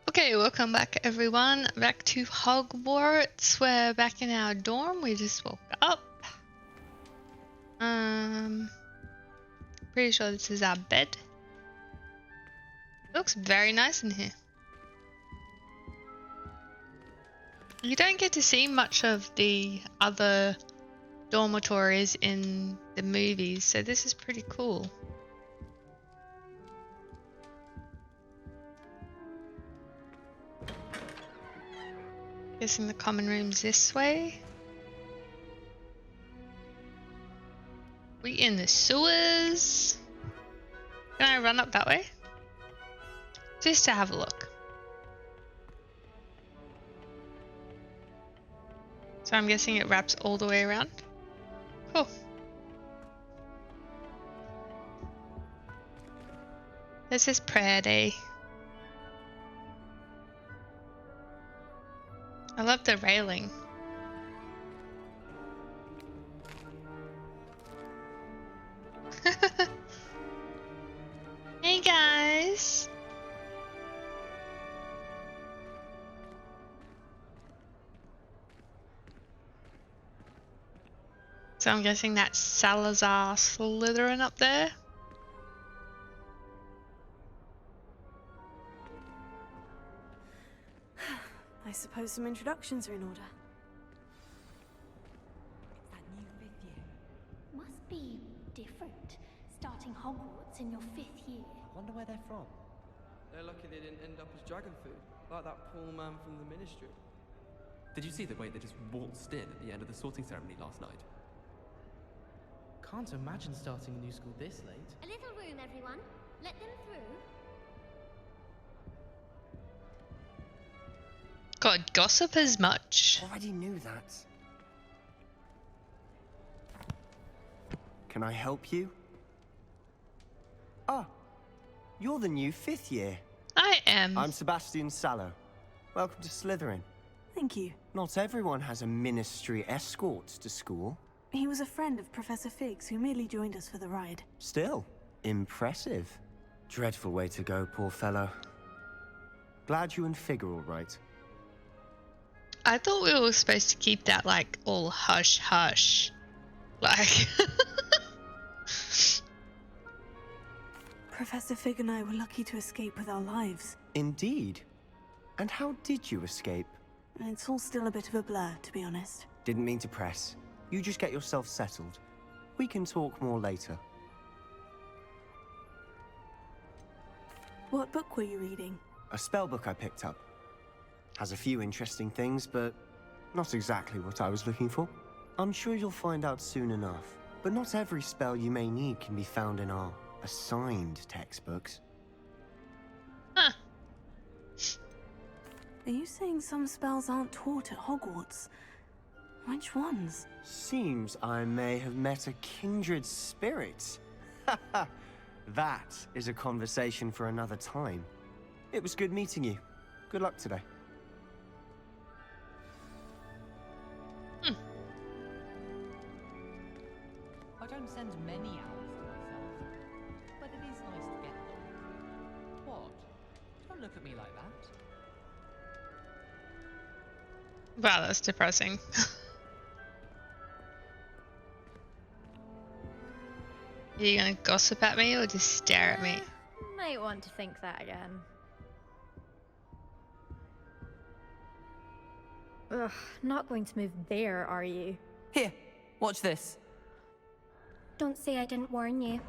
Okay, welcome back everyone. Back to Hogwarts. We're back in our dorm. We just woke up. Pretty sure this is our bed. It looks very nice in here. You don't get to see much of the other dormitories in the movies, so this is pretty cool. Guessing the common room's this way. We in the sewers. Can I run up that way? Just to have a look. So I'm guessing it wraps all the way around. Cool. This is prayer day. I love the railing. Hey guys! So I'm guessing that's Salazar Slytherin up there. I suppose some introductions are in order. It's that new 5th year. Must be different, starting Hogwarts in your 5th year. I wonder where they're from. They're lucky they didn't end up as dragon food, like that poor man from the Ministry. Did you see the way they just waltzed in at the end of the sorting ceremony last night? Can't imagine starting a new school this late. A little room, everyone. Let them through. God, gossip as much. Already knew that. Can I help you? Ah, you're the new 5th year. I am. I'm Sebastian Sallow. Welcome to Slytherin. Thank you. Not everyone has a ministry escort to school. He was a friend of Professor Fig's who merely joined us for the ride. Still, impressive. Dreadful way to go, poor fellow. Glad you and Fig are all right. I thought we were supposed to keep that like all hush hush. Like Professor Fig and I were lucky to escape with our lives. Indeed. And how did you escape? It's all still a bit of a blur, to be honest. Didn't mean to press. You just get yourself settled. We can talk more later. What book were you reading? A spell book I picked up. Has a few interesting things, but not exactly what I was looking for. I'm sure you'll find out soon enough. But not every spell you may need can be found in our assigned textbooks. huh. Are you saying some spells aren't taught at Hogwarts? Which ones? Seems I may have met a kindred spirit. That is a conversation for another time. It was good meeting you. Good luck today. I don't send many owls to myself, but it is nice to get them. What? Don't look at me like that. Wow, that's depressing. Are you gonna gossip at me or just stare at me? Might want to think that again. Ugh, not going to move there, are you? Here, watch this. Don't say I didn't warn you.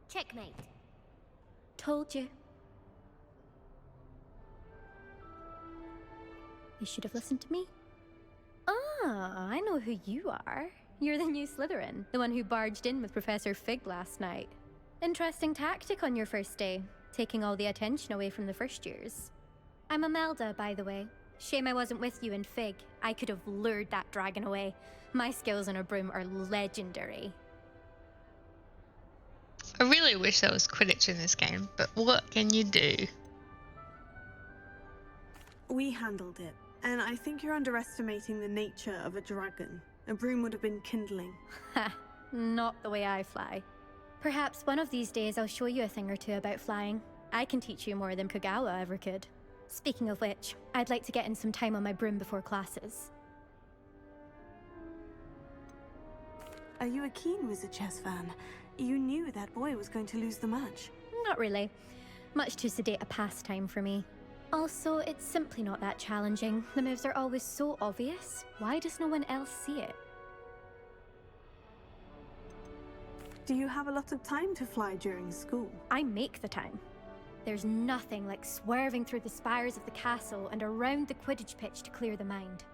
Checkmate. Told you. You should have listened to me. Ah, I know who you are. You're the new Slytherin, the one who barged in with Professor Fig last night. Interesting tactic on your first day, taking all the attention away from the first years. I'm Imelda, by the way. Shame I wasn't with you in Fig. I could have lured that dragon away. My skills on a broom are legendary. I really wish there was Quidditch in this game, but what can you do? We handled it, and I think you're underestimating the nature of a dragon. A broom would have been kindling. Ha, not the way I fly. Perhaps one of these days I'll show you a thing or two about flying. I can teach you more than Kagawa ever could. Speaking of which, I'd like to get in some time on my broom before classes. Are you a keen Wizard Chess fan? You knew that boy was going to lose the match. Not really. Much too sedate a pastime for me. Also, it's simply not that challenging. The moves are always so obvious. Why does no one else see it? Do you have a lot of time to fly during school? I make the time. There's nothing like swerving through the spires of the castle and around the Quidditch pitch to clear the mind.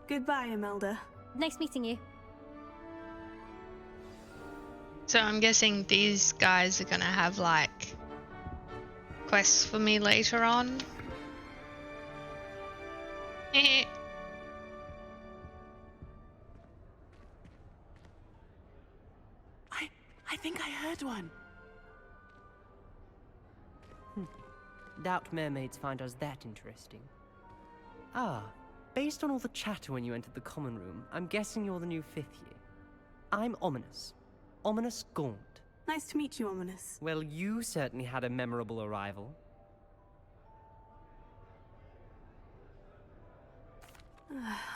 Goodbye, Imelda. Nice meeting you. So I'm guessing these guys are gonna have like quests for me later on. I think I heard one. Doubt mermaids find us that interesting. Ah, based on all the chatter when you entered the common room, I'm guessing you're the new 5th year. I'm Ominous. Ominous Gaunt. Nice to meet you, Ominous. Well, you certainly had a memorable arrival.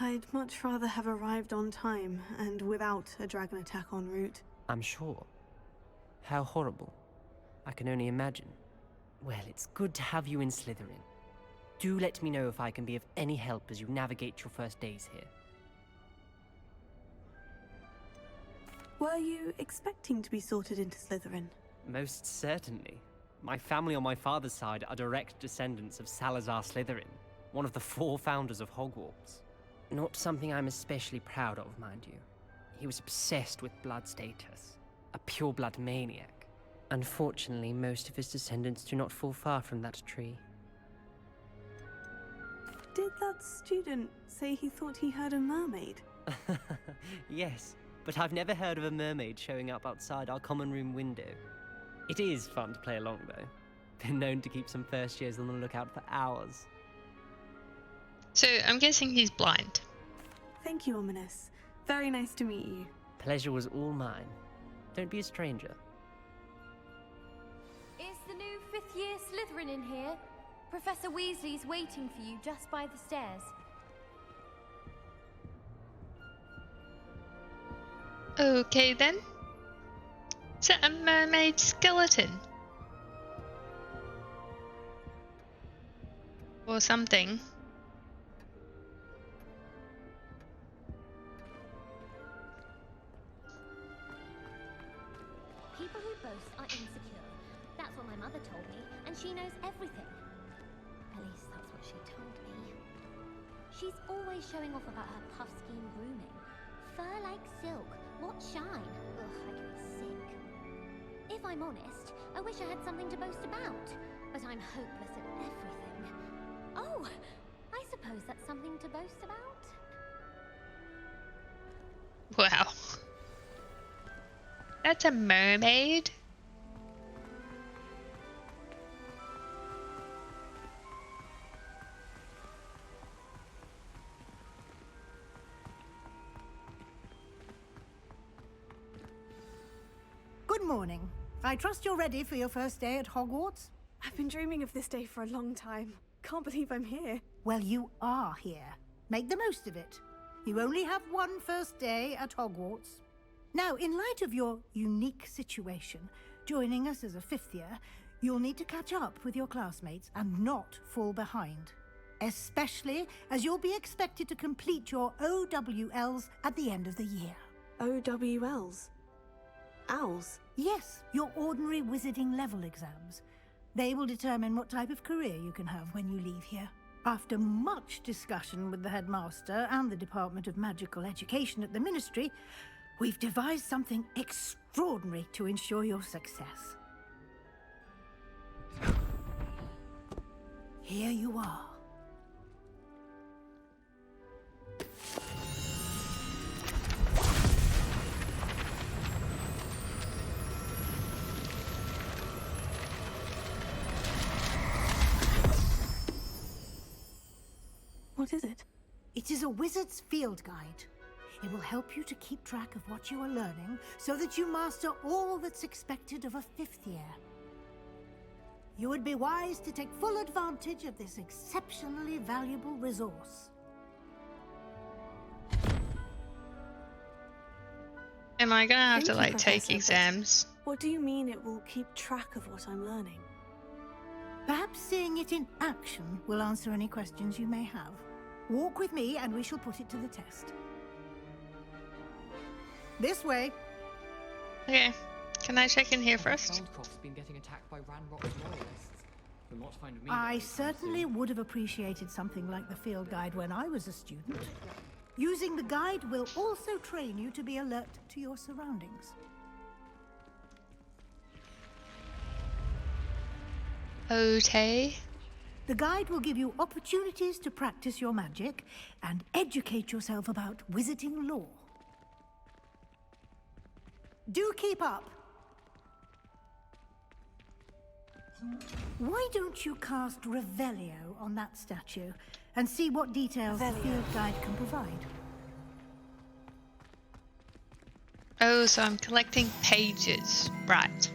I'd much rather have arrived on time and without a dragon attack en route. I'm sure. How horrible. I can only imagine. Well, it's good to have you in Slytherin. Do let me know if I can be of any help as you navigate your first days here. Were you expecting to be sorted into Slytherin? Most certainly. My family on my father's side are direct descendants of Salazar Slytherin, one of the 4 founders of Hogwarts. Not something I'm especially proud of, mind you. He was obsessed with blood status, a pure-blood maniac. Unfortunately, most of his descendants do not fall far from that tree. Did that student say he thought he heard a mermaid? Yes, but I've never heard of a mermaid showing up outside our common room window. It is fun to play along, though. Been known to keep some first years on the lookout for hours. So I'm guessing he's blind. Thank you, Ominous. Very nice to meet you. Pleasure was all mine. Don't be a stranger. Is the new 5th year Slytherin in here? Professor Weasley's waiting for you just by the stairs. Okay then. Is that a mermaid skeleton? Or something. People who boast are insecure. That's what my mother told me, and she knows everything. At least that's what she told me. She's always showing off about her puff scheme grooming. Fur like silk, what shine? Ugh, I get sick. If I'm honest, I wish I had something to boast about, but I'm hopeless at everything. Oh, I suppose that's something to boast about? Wow. That's a mermaid? Good morning. I trust you're ready for your first day at Hogwarts? I've been dreaming of this day for a long time. Can't believe I'm here. Well, you are here. Make the most of it. You only have one first day at Hogwarts. Now, in light of your unique situation, joining us as a 5th year, you'll need to catch up with your classmates and not fall behind. Especially as you'll be expected to complete your OWLs at the end of the year. OWLs? Owls? Yes, your ordinary wizarding level exams. They will determine what type of career you can have when you leave here. After much discussion with the headmaster and the Department of Magical Education at the Ministry, we've devised something extraordinary to ensure your success. Here you are. is it? It is a wizard's field guide. It will help you to keep track of what you are learning so that you master all that's expected of a 5th year. You would be wise to take full advantage of this exceptionally valuable resource. Am I gonna have Thank to you, like take Professor, but exams? What do you mean it will keep track of what I'm learning? Perhaps seeing it in action will answer any questions you may have. Walk with me and we shall put it to the test. This way. Okay. Can I check in here first? Feldcroft's been getting attacked by Ranrock's loyalists. From what find me, I certainly would have appreciated something like the field guide when I was a student. Using the guide will also train you to be alert to your surroundings. Okay. The guide will give you opportunities to practice your magic and educate yourself about wizarding lore. Do keep up. Why don't you cast Revelio on that statue and see what details the field guide can provide? Oh, so I'm collecting pages. Right.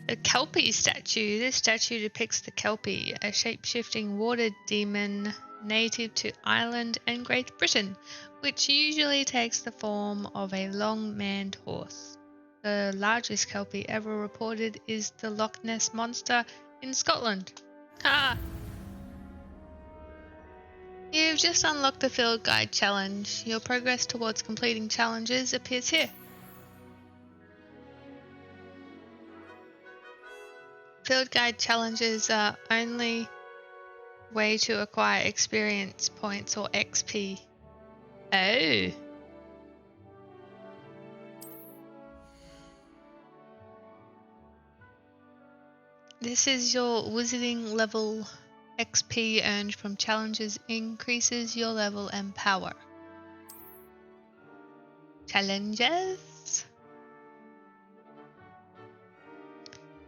The Kelpie statue. This statue depicts the Kelpie, a shape-shifting water demon native to Ireland and Great Britain, which usually takes the form of a long-maned horse. The largest Kelpie ever reported is the Loch Ness Monster in Scotland. Ha! You've just unlocked the Field Guide challenge. Your progress towards completing challenges appears here. Field Guide challenges are only way to acquire experience points or XP. Oh. This is your wizarding level. XP earned from challenges increases your level and power. Challenges.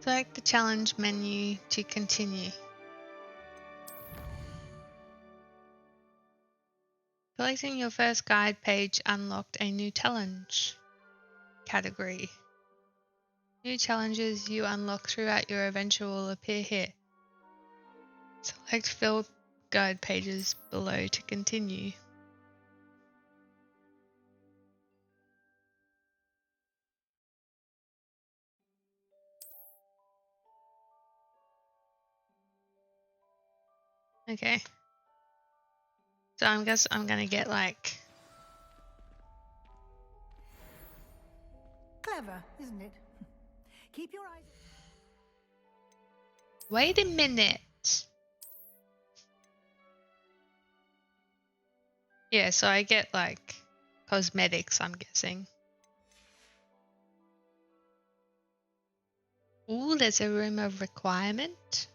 Select the challenge menu to continue. Collecting your first guide page unlocked a new challenge category. New challenges you unlock throughout your adventure will appear here. Select field guide pages below to continue. Okay. So I guess I'm gonna get like... Clever, isn't it? Keep your eyes... Wait a minute. Yeah, so I get like cosmetics, I'm guessing. Ooh, there's a room of requirement.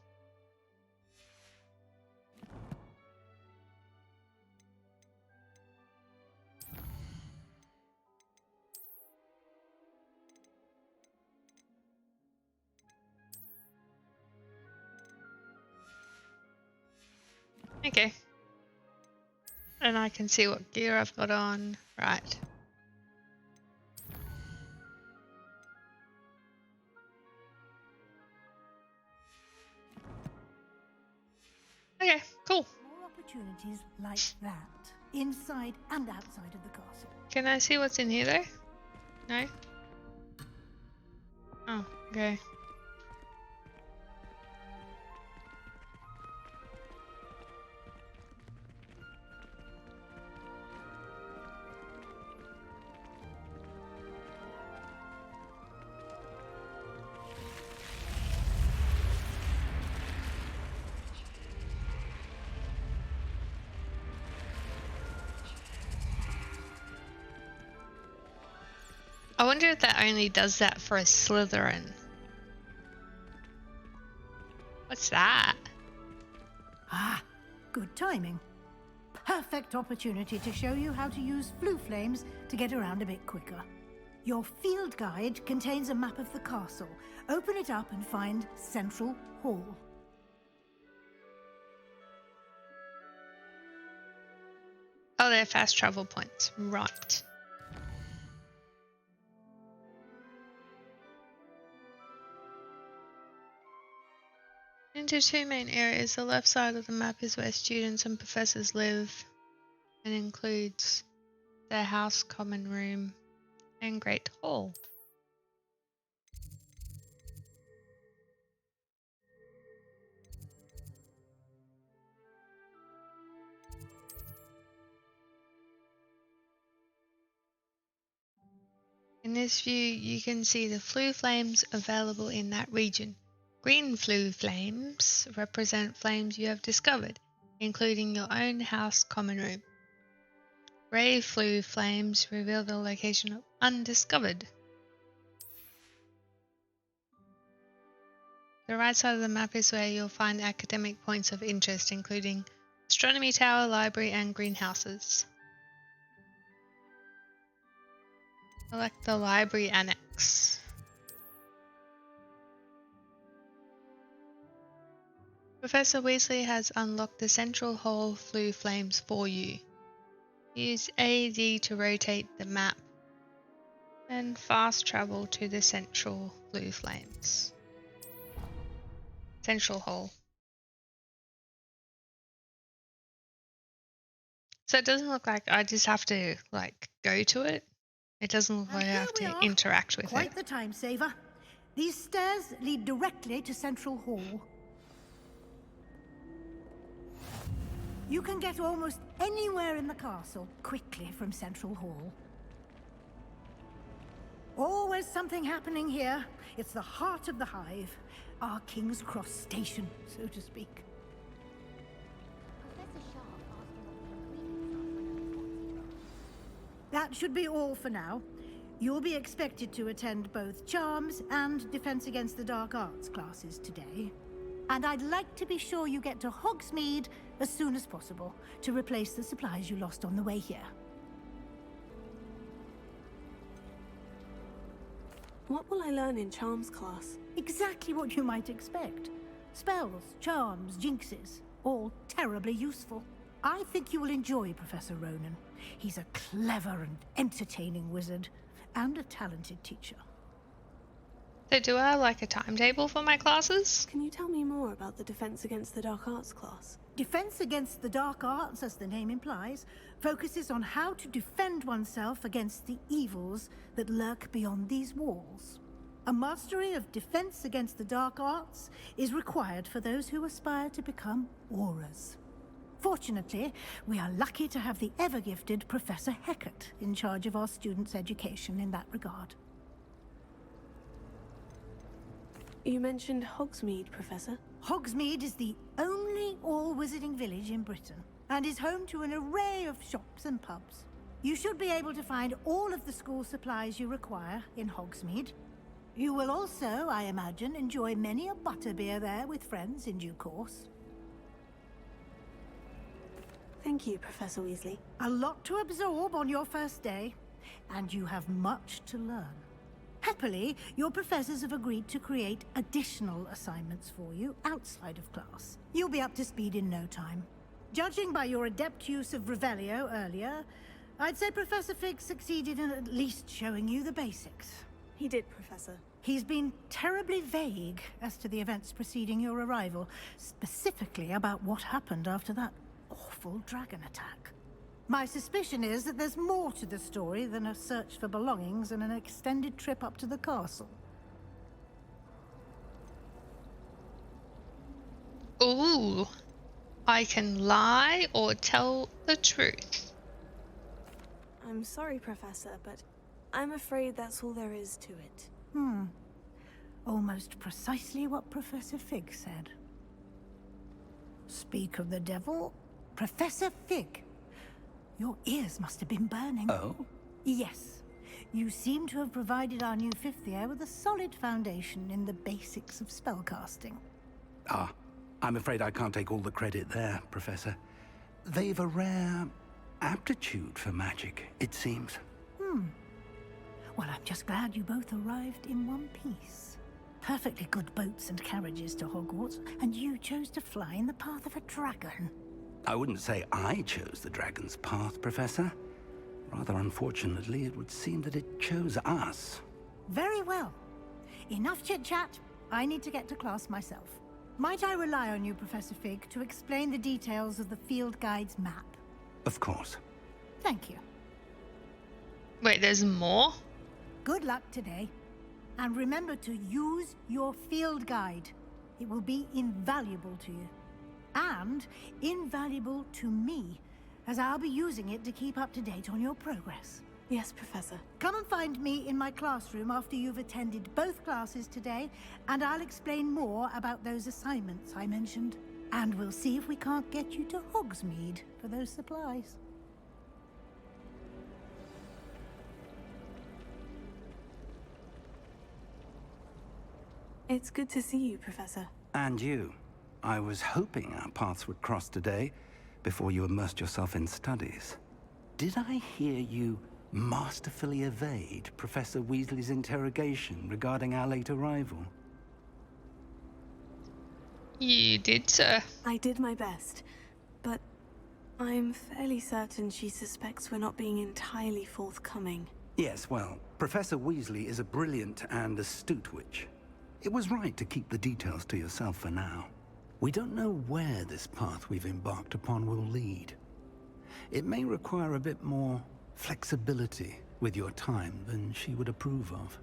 Okay. And I can see what gear I've got on. Right. Okay, cool. More opportunities like that, inside and outside of the castle. Can I see what's in here though? No? Oh, okay. I wonder if that only does that for a Slytherin. What's that? Ah, good timing. Perfect opportunity to show you how to use flue flames to get around a bit quicker. Your field guide contains a map of the castle. Open it up and find Central Hall. Oh, they're fast travel points. Right. Into two main areas. The left side of the map is where students and professors live and includes their house, common room, and great hall. In this view, you can see the flue flames available in that region. Green flue flames represent flames you have discovered, including your own house common room. Grey flue flames reveal the location of undiscovered. The right side of the map is where you'll find academic points of interest, including Astronomy Tower, Library, and greenhouses. Select the Library Annex. Professor Weasley has unlocked the Central Hall flue flames for you. Use AD to rotate the map and fast travel to the Central flue flames. Central Hall. So it doesn't look like I just have to go to it. It doesn't look like I have to interact with it. Quite the time saver. These stairs lead directly to Central Hall. You can get almost anywhere in the castle quickly from Central Hall. Always something happening here. It's the heart of the Hive. Our King's Cross station, so to speak. That should be all for now. You'll be expected to attend both Charms and Defense Against the Dark Arts classes today. And I'd like to be sure you get to Hogsmeade as soon as possible to replace the supplies you lost on the way here. What will I learn in Charms class? Exactly what you might expect. Spells, charms, jinxes, all terribly useful. I think you will enjoy Professor Ronan. He's a clever and entertaining wizard, and a talented teacher. So do I have a timetable for my classes? Can you tell me more about the Defense Against the Dark Arts class? Defense Against the Dark Arts, as the name implies, focuses on how to defend oneself against the evils that lurk beyond these walls. A mastery of Defense Against the Dark Arts is required for those who aspire to become Aurors. Fortunately, we are lucky to have the ever-gifted Professor Hecat in charge of our students' education in that regard. You mentioned Hogsmeade, Professor. Hogsmeade is the only all-wizarding village in Britain, and is home to an array of shops and pubs. You should be able to find all of the school supplies you require in Hogsmeade. You will also, I imagine, enjoy many a butterbeer there with friends in due course. Thank you, Professor Weasley. A lot to absorb on your first day, and you have much to learn. Happily, your professors have agreed to create additional assignments for you outside of class. You'll be up to speed in no time. Judging by your adept use of Revelio earlier, I'd say Professor Fig succeeded in at least showing you the basics. He did, Professor. He's been terribly vague as to the events preceding your arrival, specifically about what happened after that awful dragon attack. My suspicion is that there's more to the story than a search for belongings and an extended trip up to the castle. Ooh, I can lie or tell the truth. I'm sorry, Professor, but I'm afraid that's all there is to it. Almost precisely what Professor Fig said. Speak of the devil, Professor Fig. Your ears must have been burning. Oh? Yes. You seem to have provided our new fifth year with a solid foundation in the basics of spellcasting. Ah, I'm afraid I can't take all the credit there, Professor. They've a rare aptitude for magic, it seems. Well, I'm just glad you both arrived in one piece. Perfectly good boats and carriages to Hogwarts, and you chose to fly in the path of a dragon. I wouldn't say I chose the dragon's path, Professor. Rather unfortunately, it would seem that it chose us. Very well. Enough chit-chat. I need to get to class myself. Might I rely on you, Professor Fig, to explain the details of the field guide's map? Of course. Thank you. Wait, there's more? Good luck today. And remember to use your field guide. It will be invaluable to you. And invaluable to me, as I'll be using it to keep up to date on your progress. Yes, Professor. Come and find me in my classroom after you've attended both classes today, and I'll explain more about those assignments I mentioned. And we'll see if we can't get you to Hogsmeade for those supplies. It's good to see you, Professor. And you. I was hoping our paths would cross today, before you immersed yourself in studies. Did I hear you masterfully evade Professor Weasley's interrogation regarding our late arrival? You did, sir. I did my best, but I'm fairly certain she suspects we're not being entirely forthcoming. Yes, well, Professor Weasley is a brilliant and astute witch. It was right to keep the details to yourself for now. We don't know where this path we've embarked upon will lead. It may require a bit more flexibility with your time than she would approve of.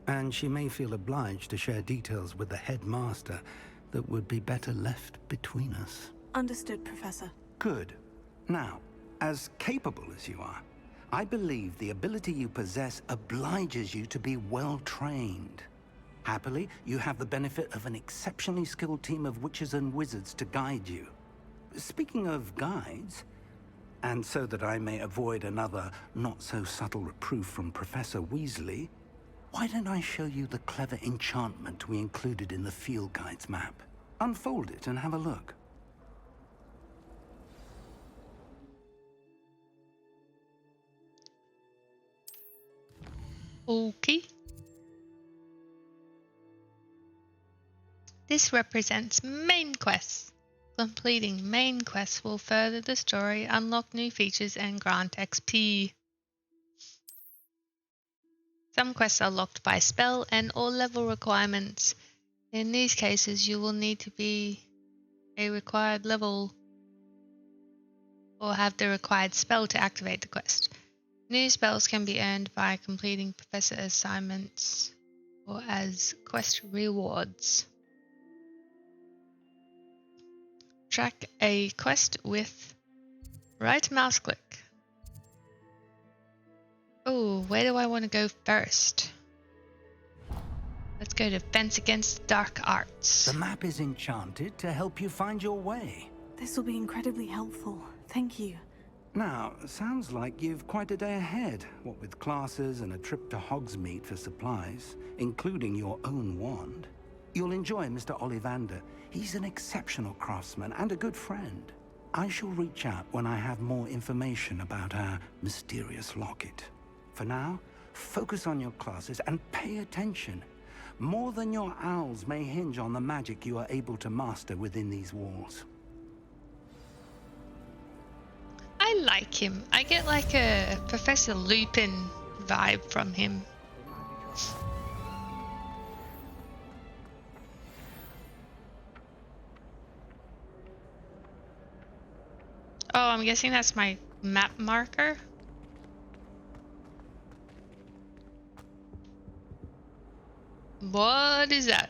And she may feel obliged to share details with the headmaster that would be better left between us. Understood, Professor. Good. Now, as capable as you are, I believe the ability you possess obliges you to be well trained. Happily, you have the benefit of an exceptionally skilled team of witches and wizards to guide you. Speaking of guides, and so that I may avoid another not-so-subtle reproof from Professor Weasley, why don't I show you the clever enchantment we included in the field guide's map? Unfold it and have a look. Okay. This represents main quests. Completing main quests will further the story, unlock new features, and grant XP. Some quests are locked by spell and or level requirements. In these cases, you will need to be a required level or have the required spell to activate the quest. New spells can be earned by completing professor assignments or as quest rewards. Track a quest with right mouse click. Oh, where do I want to go first? Let's go to Fence Against Dark Arts. The map is enchanted to help you find your way. This will be incredibly helpful. Thank you. Now, sounds like you've quite a day ahead, what with classes and a trip to Hogsmeade for supplies, including your own wand. You'll enjoy Mr. Ollivander. He's an exceptional craftsman and a good friend. I shall reach out when I have more information about our mysterious locket. For now, focus on your classes and pay attention. More than your owls may hinge on the magic you are able to master within these walls. I like him. I get like a Professor Lupin vibe from him. Oh, I'm guessing that's my map marker. What is that?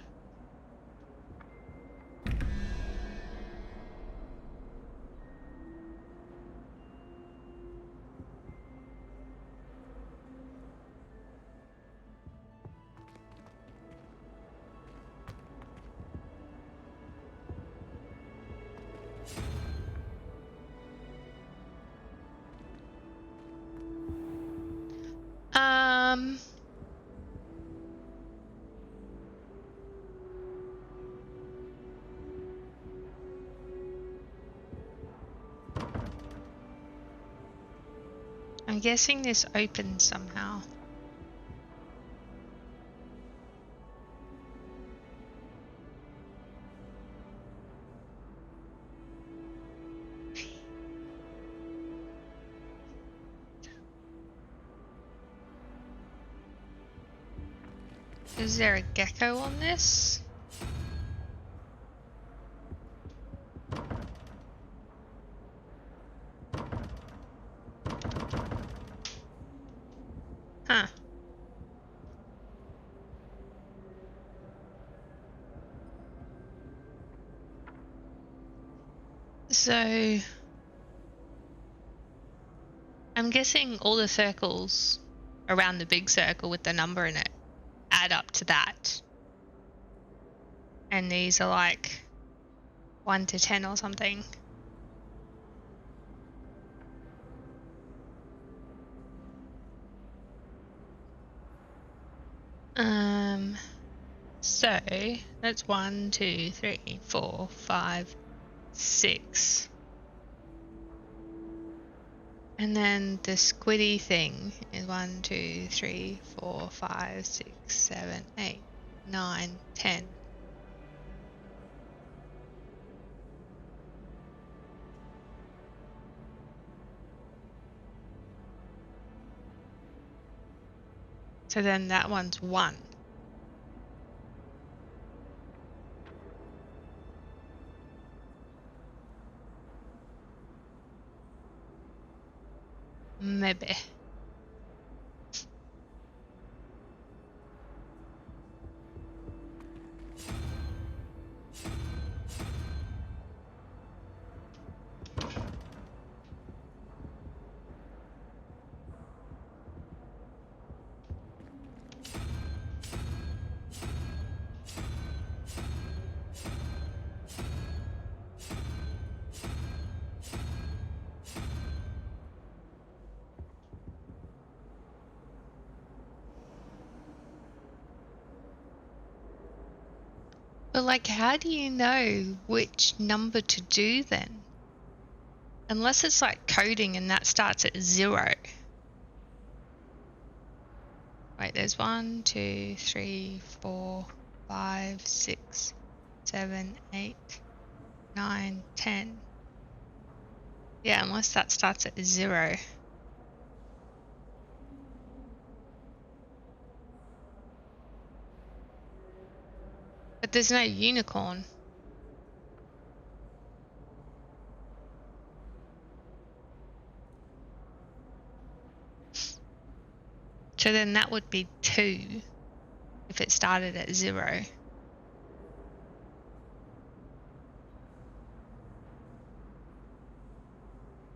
I'm guessing this opens somehow. Is there a gecko on this? Huh. So I'm guessing all the circles around the big circle with the number in it add up to that. And these are like 1 to 10 or something. So that's 1, 2, 3, 4, 5, 6. And then the squiddy thing is 1, 2, 3, 4, 5, 6, 7, 8, 9, 10. So then that one's 1. Maybe. But like, how do you know which number to do then? Unless it's like coding and that starts at 0. Wait, there's 1, 2, 3, 4, 5, 6, 7, 8, 9, 10. Yeah, unless that starts at 0. But there's no unicorn. So then that would be 2 if it started at 0.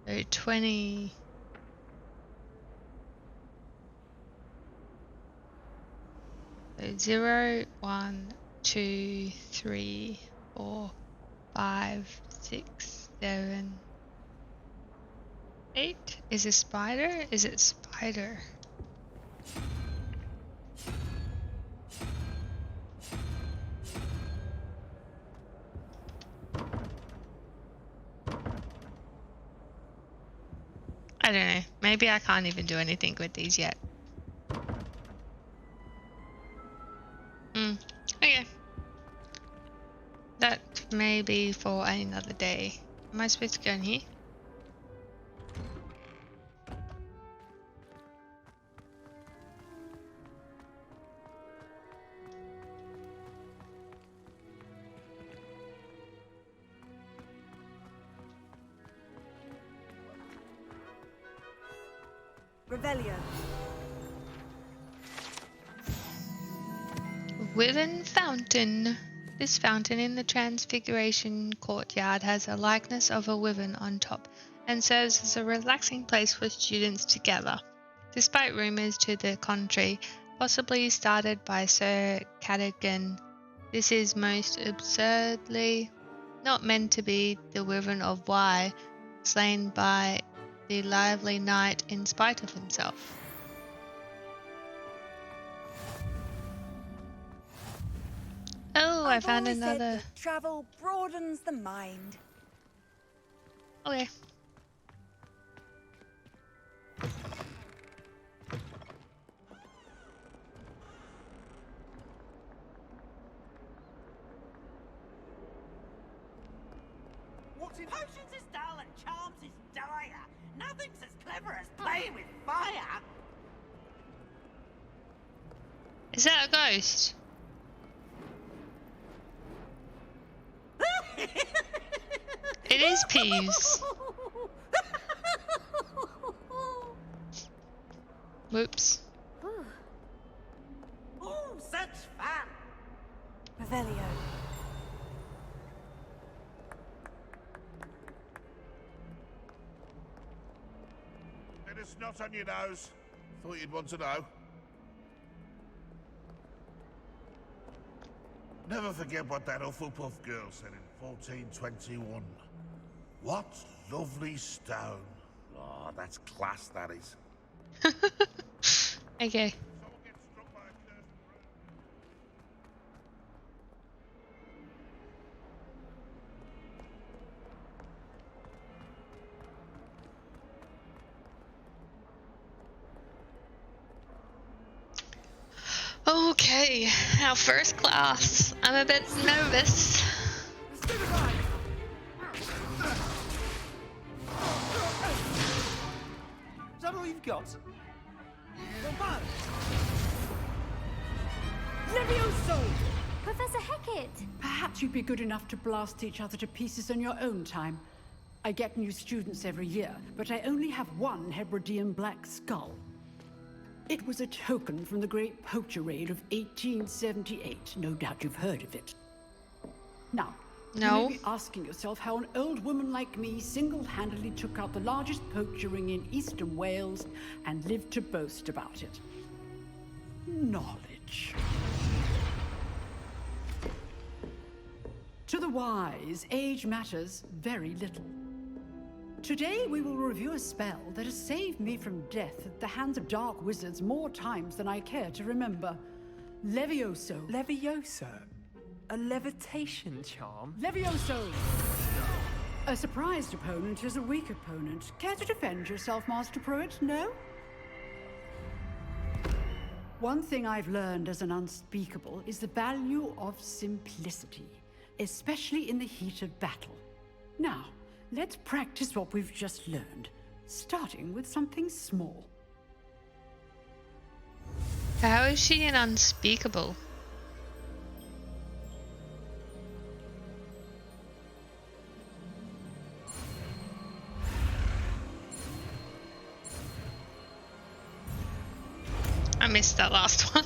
So 20. So 0, 1, 2, 3, 4, 5, 6, 7, 8. Is it spider? Is it spider? I don't know. Maybe I can't even do anything with these yet. Okay. That may be for another day. Am I supposed to go in here? Revelio. Wyvern Fountain. This fountain in the Transfiguration courtyard has a likeness of a wyvern on top and serves as a relaxing place for students to gather. Despite rumours to the contrary, possibly started by Sir Cadogan, this is most absurdly not meant to be the wyvern of Wye, slain by the lively knight in spite of himself. Oh, I found another. Travel broadens the mind. Okay. Potions is dull and charms is dire. Nothing's as clever as playing with fire. Is that a ghost? It is Peeves. Whoops. Oh, such fun! Revelio. Bit of snot on your nose. Thought you'd want to know. Never forget what that Hufflepuff girl said in 1421. What lovely stone. Oh, that's class, that is. Okay. Okay, our first class. I'm a bit nervous. Is that all you've got? Levioso! Professor Hecat! Perhaps you'd be good enough to blast each other to pieces on your own time. I get new students every year, but I only have one Hebridean black skull. It was a token from the Great Poacher Raid of 1878. No doubt you've heard of it. Now, no. You may be asking yourself how an old woman like me single-handedly took out the largest poacher ring in eastern Wales and lived to boast about it. Knowledge. To the wise, age matters very little. Today we will review a spell that has saved me from death at the hands of dark wizards more times than I care to remember. Levioso. Levioso? A levitation charm? Levioso! A surprised opponent is a weak opponent. Care to defend yourself, Master Pruitt? No? One thing I've learned as an unspeakable is the value of simplicity, especially in the heat of battle. Now, let's practice what we've just learned, starting with something small. How is she an unspeakable? I missed that last one.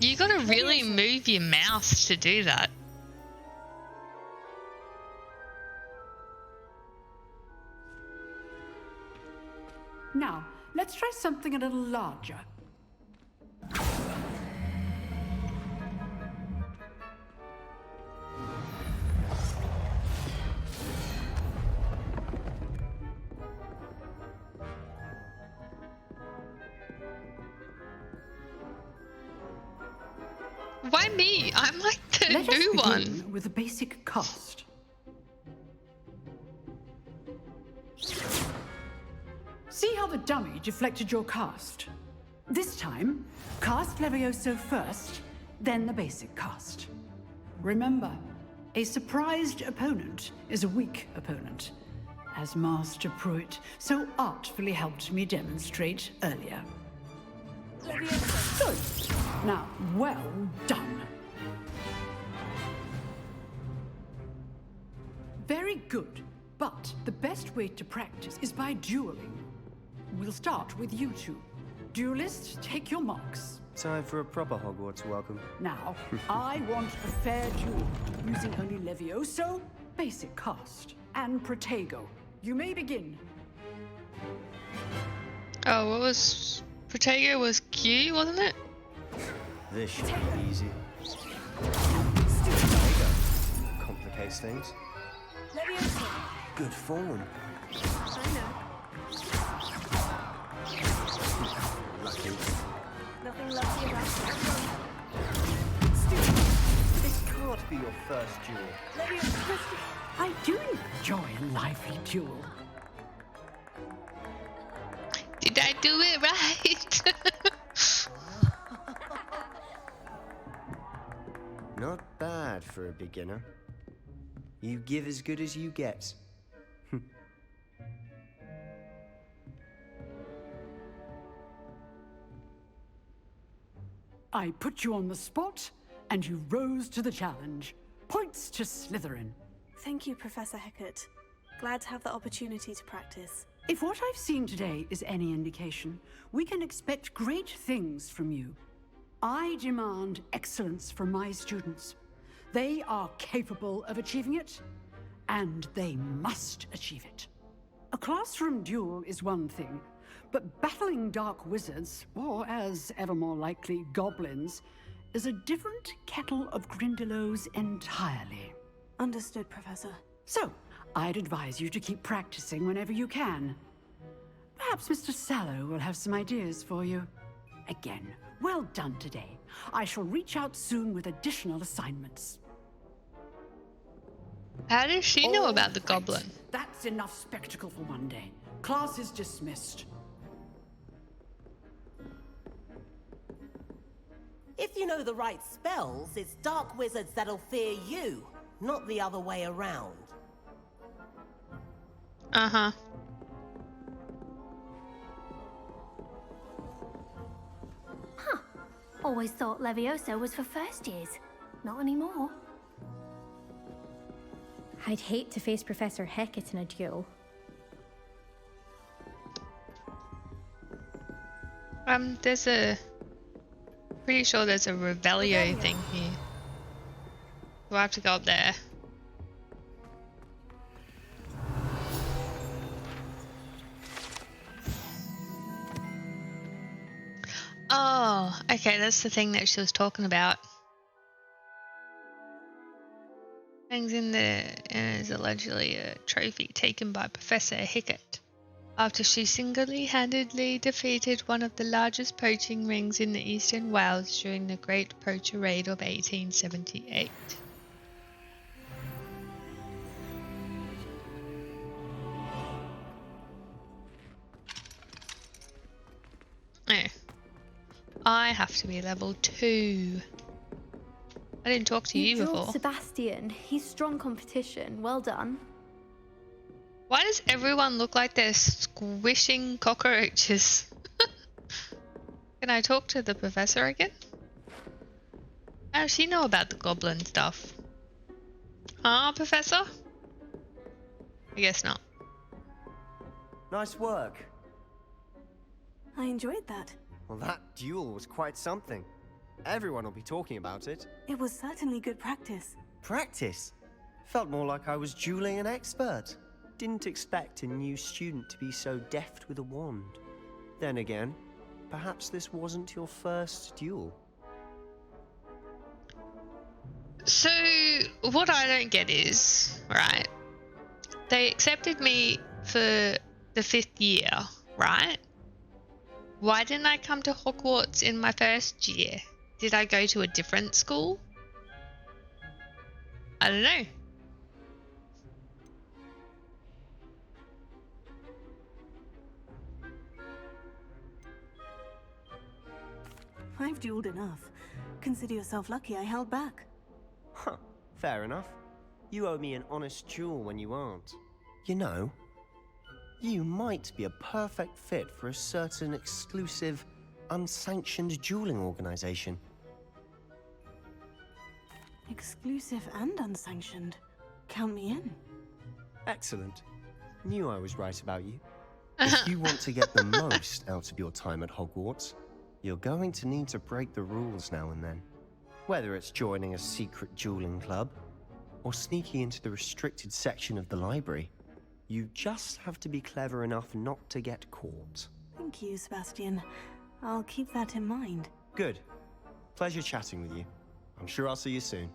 You gotta really move your mouse to do that. Now, let's try something a little larger. Why me? I'm like the Let us new begin one. with a basic cast. See how the dummy deflected your cast? This time, cast Levioso first, then the basic cast. Remember, a surprised opponent is a weak opponent, as Master Pruitt so artfully helped me demonstrate earlier. Good. Now, well done. Very good, but the best way to practice is by dueling. We'll start with you two. Duelists, take your marks. Time for a proper Hogwarts welcome. Now, I want a fair duel, using only Levioso, basic cast, and Protego. You may begin. Oh, what was... Protego was Q, wasn't it? This should be easy. Complicates things. Good form. I know. Lucky. Nothing lucky about that. This can't be your first duel. I do enjoy a lively duel. Did I do it right? Not bad for a beginner. You give as good as you get. I put you on the spot, and you rose to the challenge. Points to Slytherin. Thank you, Professor Hecat. Glad to have the opportunity to practice. If what I've seen today is any indication, we can expect great things from you. I demand excellence from my students. They are capable of achieving it, and they must achieve it. A classroom duel is one thing, but battling dark wizards, or as ever more likely, goblins, is a different kettle of Grindylows entirely. Understood, Professor. So, I'd advise you to keep practicing whenever you can. Perhaps Mr. Sallow will have some ideas for you. Again, well done today. I shall reach out soon with additional assignments. How does she know about the goblin? That's enough spectacle for one day. Class is dismissed. If you know the right spells, it's dark wizards that'll fear you, not the other way around. Uh-huh. Huh. Always thought Levioso was for first years. Not anymore. I'd hate to face Professor Hecat in a duel. There's a... Pretty sure there's a Revelio thing here. Do I have to go up there? Oh, okay, that's the thing that she was talking about. Hangs in there and is allegedly a trophy taken by Professor Hecat after she single-handedly defeated one of the largest poaching rings in the Eastern Wales during the Great Poacher Raid of 1878. Eh. I have to be level 2. I didn't talk to you before. Sebastian, he's strong competition. Well done. Why does everyone look like they're squishing cockroaches? Can I talk to the professor again? How does she know about the goblin stuff? Huh, Professor? I guess not. Nice work. I enjoyed that. Well, that duel was quite something. Everyone will be talking about it. It was certainly good practice. Practice? Felt more like I was dueling an expert. Didn't expect a new student to be so deft with a wand. Then again, perhaps this wasn't your first duel. So, what I don't get is, right, they accepted me for the 5th year, right? Why didn't I come to Hogwarts in my first year? Did I go to a different school? I don't know. I've dueled enough. Consider yourself lucky I held back. Huh, fair enough. You owe me an honest duel when you aren't. You know, you might be a perfect fit for a certain exclusive, unsanctioned dueling organization. Exclusive and unsanctioned. Count me in. Excellent. Knew I was right about you. If you want to get the most out of your time at Hogwarts, you're going to need to break the rules now and then. Whether it's joining a secret dueling club, or sneaking into the restricted section of the library, you just have to be clever enough not to get caught. Thank you, Sebastian. I'll keep that in mind. Good. Pleasure chatting with you. I'm sure I'll see you soon.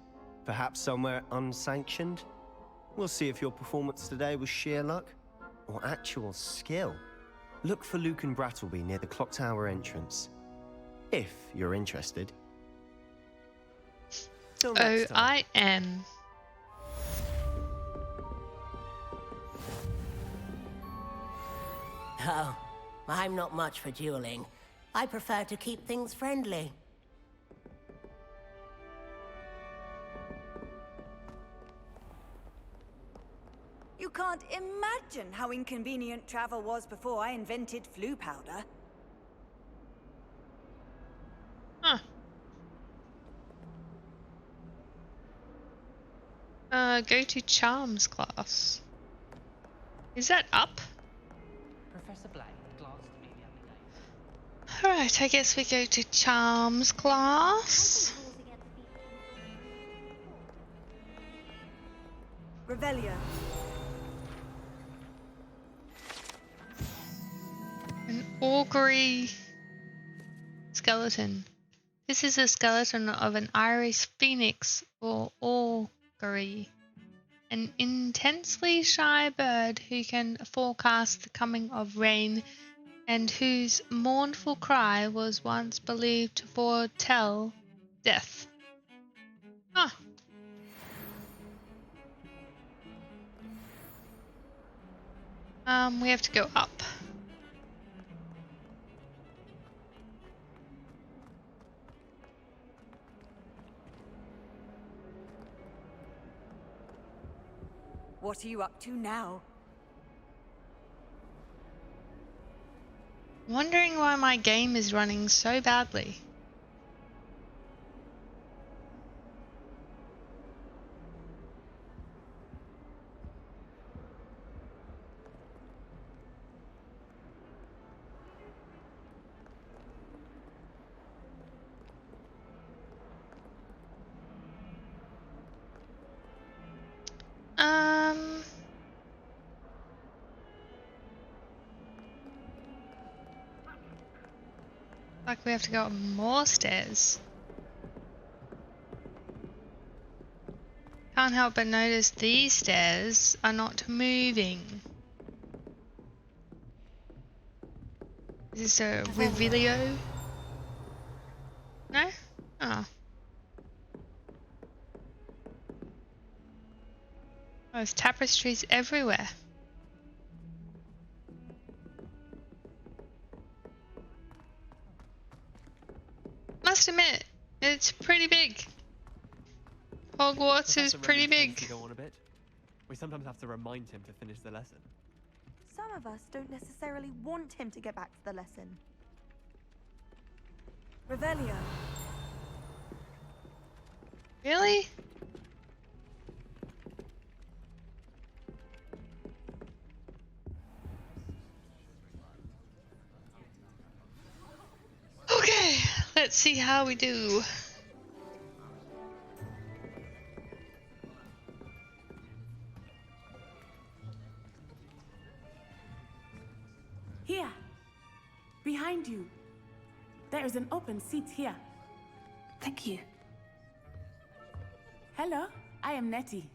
Perhaps somewhere unsanctioned? We'll see if your performance today was sheer luck or actual skill. Look for Luke and Brattleby near the clock tower entrance. If you're interested. Till next time. I am. Oh, I'm not much for dueling. I prefer to keep things friendly. You can't imagine how inconvenient travel was before I invented flu powder. Huh. Go to Charms class. Is that up? Professor Black glanced at me the other day. Alright, I guess we go to Charms class. Revelio. An augury skeleton. This is a skeleton of an Irish phoenix or augury, an intensely shy bird who can forecast the coming of rain and whose mournful cry was once believed to foretell death. Ah. We have to go up. What are you up to now? Wondering why my game is running so badly. Like we have to go up more stairs. Can't help but notice these stairs are not moving. Is this a Revelio? No? Oh. There's tapestries everywhere. Must admit, it's pretty big. Hogwarts is pretty big. Go on a bit. We sometimes have to remind him to finish the lesson. Some of us don't necessarily want him to get back to the lesson. Revelio. Really? Okay, let's see how we do. Here, behind you. There is an open seat here. Thank you. Hello, I am Nettie.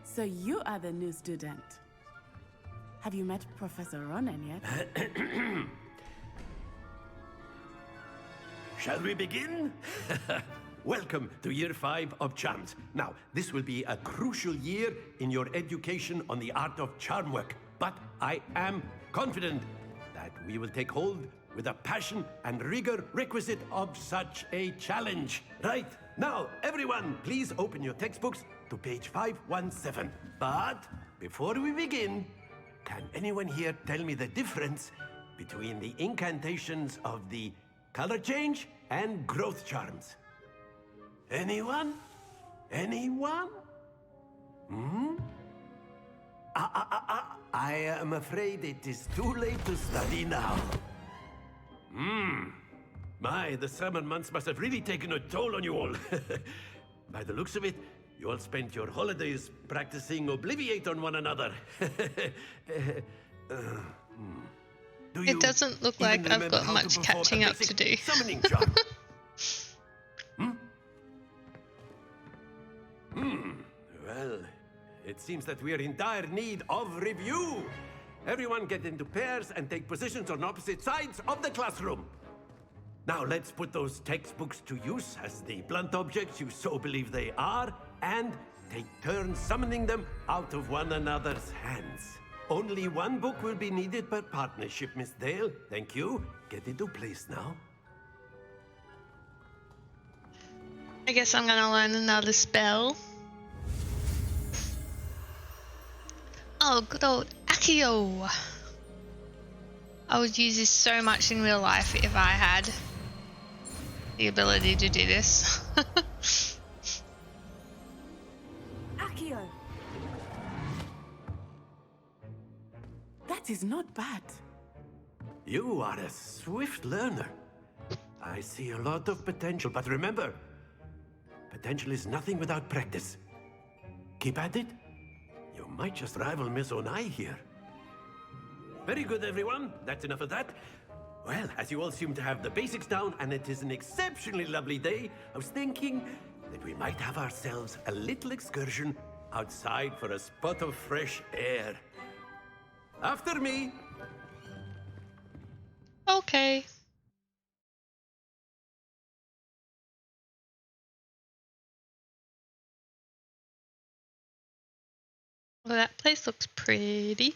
So you are the new student. Have you met Professor Ronan yet? Shall we begin? Welcome to Year 5 of Charms. Now, this will be a crucial year in your education on the art of charm work, but I am confident that we will take hold with the passion and rigor requisite of such a challenge. Right, now, everyone, please open your textbooks to page 517. But before we begin, can anyone here tell me the difference between the incantations of the color change and growth charms? Anyone? Anyone? I am afraid it is too late to study now. My, the summer months must have really taken a toll on you all. By the looks of it, you all spent your holidays practicing Obliviate on one another. It doesn't look like I've got much catching up to do. Summoning charm. Well, it seems that we are in dire need of review. Everyone get into pairs and take positions on opposite sides of the classroom. Now let's put those textbooks to use as the blunt objects you so believe they are, and take turns summoning them out of one another's hands. Only one book will be needed per partnership, Miss Dale. Thank you. Get into place now. I guess I'm gonna learn another spell. Oh, good old Accio. I would use this so much in real life if I had the ability to do this. Accio. That is not bad. You are a swift learner. I see a lot of potential, but remember, potential is nothing without practice. Keep at it. You might just rival Miss Onai here. Very good, everyone. That's enough of that. Well, as you all seem to have the basics down, and it is an exceptionally lovely day, I was thinking that we might have ourselves a little excursion outside for a spot of fresh air. After me. Okay. Well, that place looks pretty.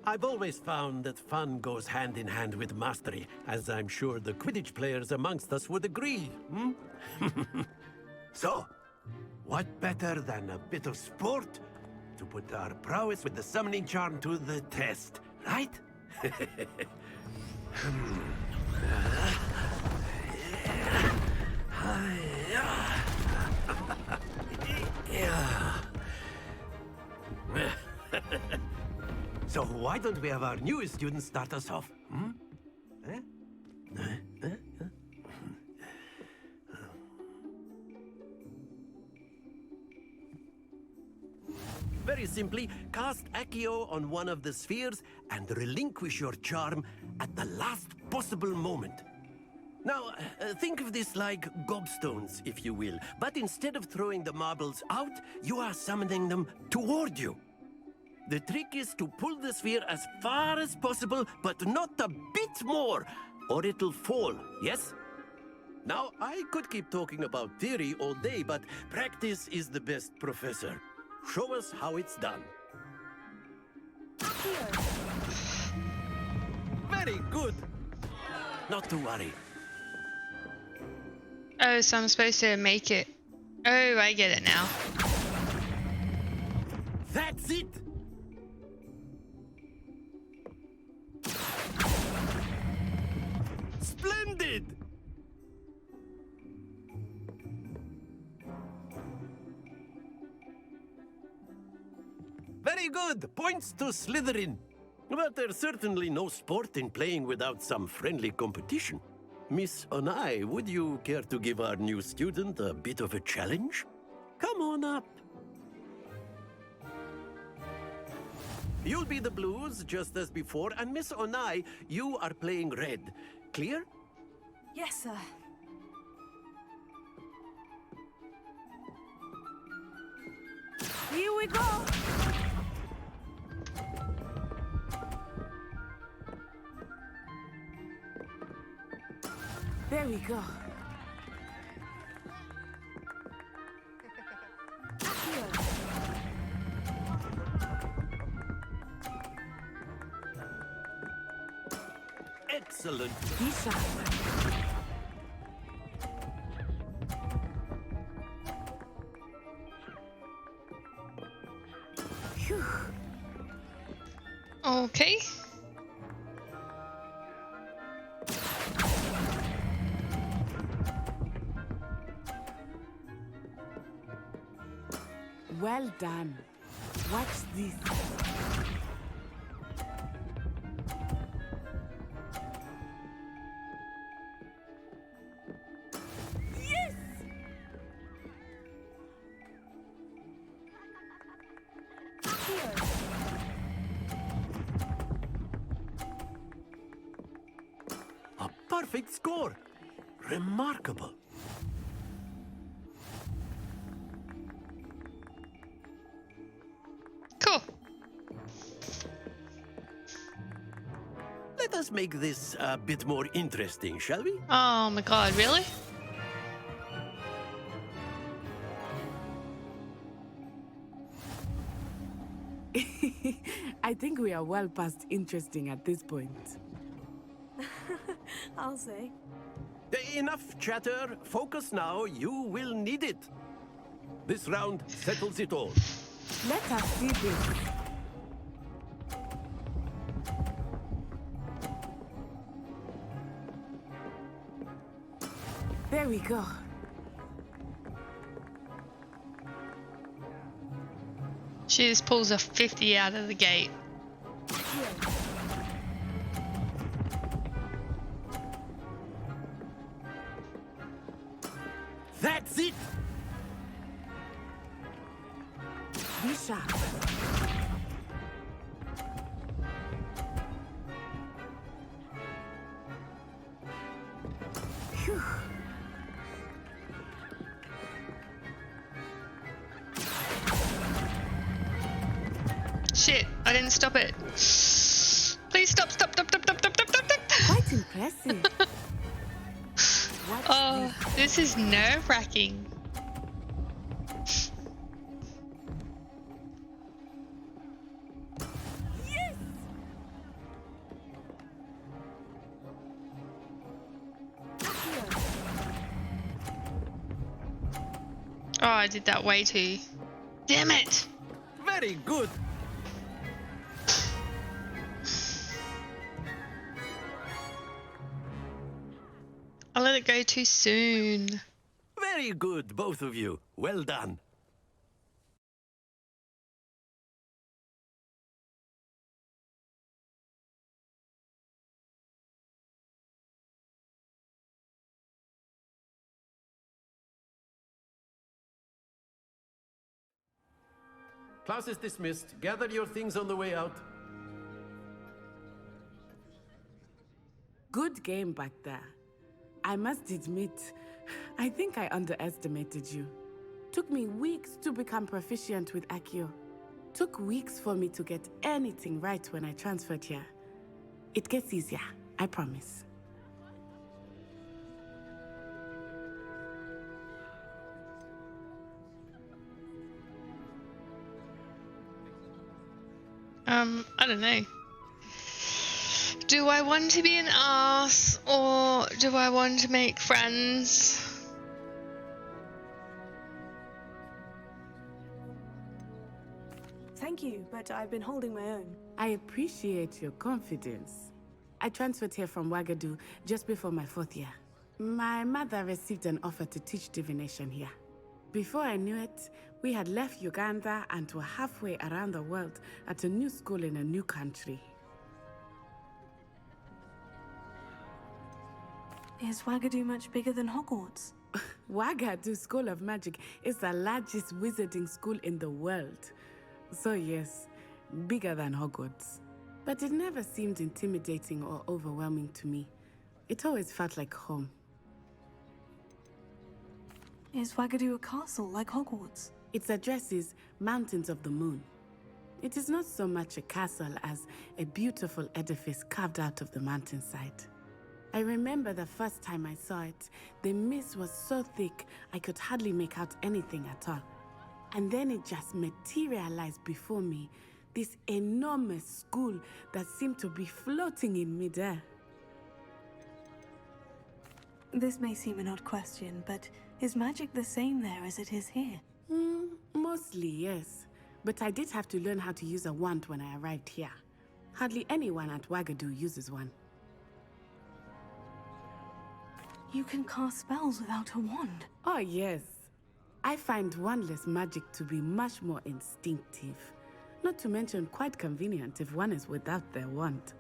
I've always found that fun goes hand in hand with mastery, as I'm sure the Quidditch players amongst us would agree. So, what better than a bit of sport to put our prowess with the summoning charm to the test, right? So why don't we have our newest student start us off? Very simply, cast Accio on one of the spheres and relinquish your charm at the last possible moment. Now, think of this like gobstones, if you will, but instead of throwing the marbles out, you are summoning them toward you. The trick is to pull the sphere as far as possible, but not a bit more, or it'll fall, yes? Now, I could keep talking about theory all day, but practice is the best professor. Show us how it's done. Very good. Not to worry. Oh, so I'm supposed to make it. Oh, I get it now. That's it! Splendid! Very good! Points to Slytherin. But there's certainly no sport in playing without some friendly competition. Miss Onai, would you care to give our new student a bit of a challenge? Come on up. You'll be the blues, just as before, and Miss Onai, you are playing red. Clear? Yes, sir. Here we go! There we go. Excellent. Be sharp. Phew. Okay. Well done. Watch this. Yes! A perfect score. Remarkable. Cool. Let us make this a bit more interesting, shall we? Oh my god, really? I think we are well past interesting at this point. I'll say. Enough chatter. Focus now. You will need it. This round settles it all. Let us see this. There we go. She just pulls a 50 out of the gate. That's it! Be sharp. Phew. Shit, I didn't stop it. Please stop. Quite impressive. Oh, this is nerve-wracking. Yes! Oh, I did that way too. Damn it! Very good. I let it go too soon. Very good, both of you. Well done. Class is dismissed. Gather your things on the way out. Good game back there. I must admit, I think I underestimated you. Took me weeks to become proficient with Accio. Took weeks for me to get anything right when I transferred here. It gets easier, I promise. I don't know. Do I want to be an ass or do I want to make friends? Thank you, but I've been holding my own. I appreciate your confidence. I transferred here from Wagadu just before my 4th year. My mother received an offer to teach divination here. Before I knew it, we had left Uganda and were halfway around the world at a new school in a new country. Is Wagadu much bigger than Hogwarts? Wagadu School of Magic is the largest wizarding school in the world. So yes, bigger than Hogwarts. But it never seemed intimidating or overwhelming to me. It always felt like home. Is Wagadu a castle like Hogwarts? Its address is Mountains of the Moon. It is not so much a castle as a beautiful edifice carved out of the mountainside. I remember the first time I saw it, the mist was so thick I could hardly make out anything at all. And then it just materialized before me, this enormous school that seemed to be floating in midair. This may seem an odd question, but is magic the same there as it is here? Mostly, yes. But I did have to learn how to use a wand when I arrived here. Hardly anyone at Wagadu uses one. You can cast spells without a wand? Oh, yes. I find wandless magic to be much more instinctive. Not to mention quite convenient if one is without their wand.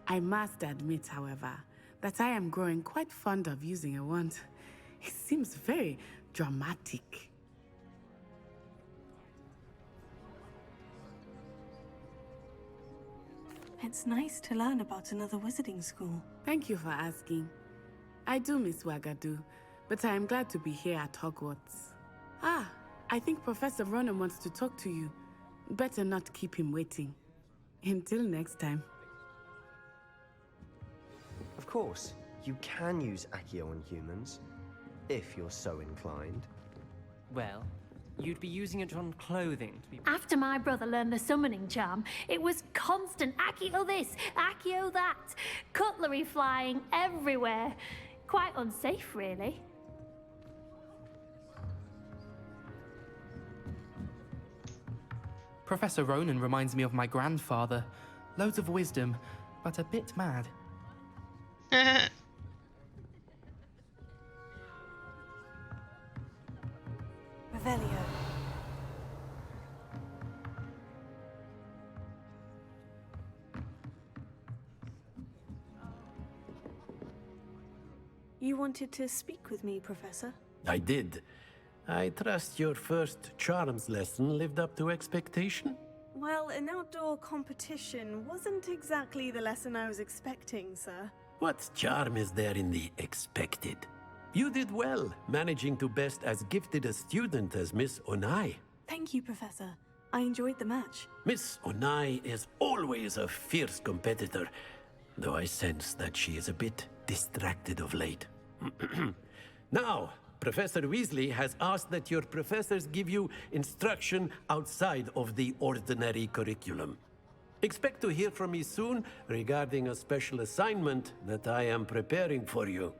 I must admit, however, that I am growing quite fond of using a wand. It seems very dramatic. It's nice to learn about another wizarding school. Thank you for asking. I do miss Wagadu, but I am glad to be here at Hogwarts. Ah, I think Professor Ronan wants to talk to you. Better not keep him waiting. Until next time. Of course, you can use Accio on humans, if you're so inclined. Well, you'd be using it on clothing to be... After my brother learned the summoning charm, it was constant Accio this, Accio that. Cutlery flying everywhere. Quite unsafe, really. Professor Ronan reminds me of my grandfather. Loads of wisdom, but a bit mad. You wanted to speak with me, Professor? I did. I trust your first charms lesson lived up to expectation? Well, an outdoor competition wasn't exactly the lesson I was expecting, sir. What charm is there in the expected? You did well, managing to best as gifted a student as Miss Onai. Thank you, Professor. I enjoyed the match. Miss Onai is always a fierce competitor, though I sense that she is a bit distracted of late. Now, Professor Weasley has asked that your professors give you instruction outside of the ordinary curriculum. Expect to hear from me soon regarding a special assignment that I am preparing for you.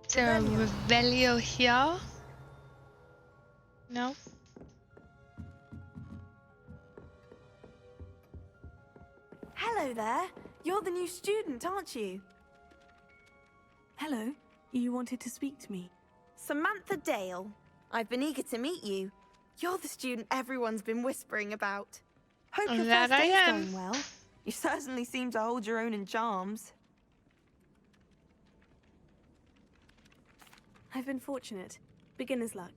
Is there a Revelio here? No? Hello there. You're the new student, aren't you? Hello. You wanted to speak to me? Samantha Dale. I've been eager to meet you. You're the student everyone's been whispering about. Hope your That first I day's am. going well. You certainly seem to hold your own in charms. I've been fortunate. Beginner's luck.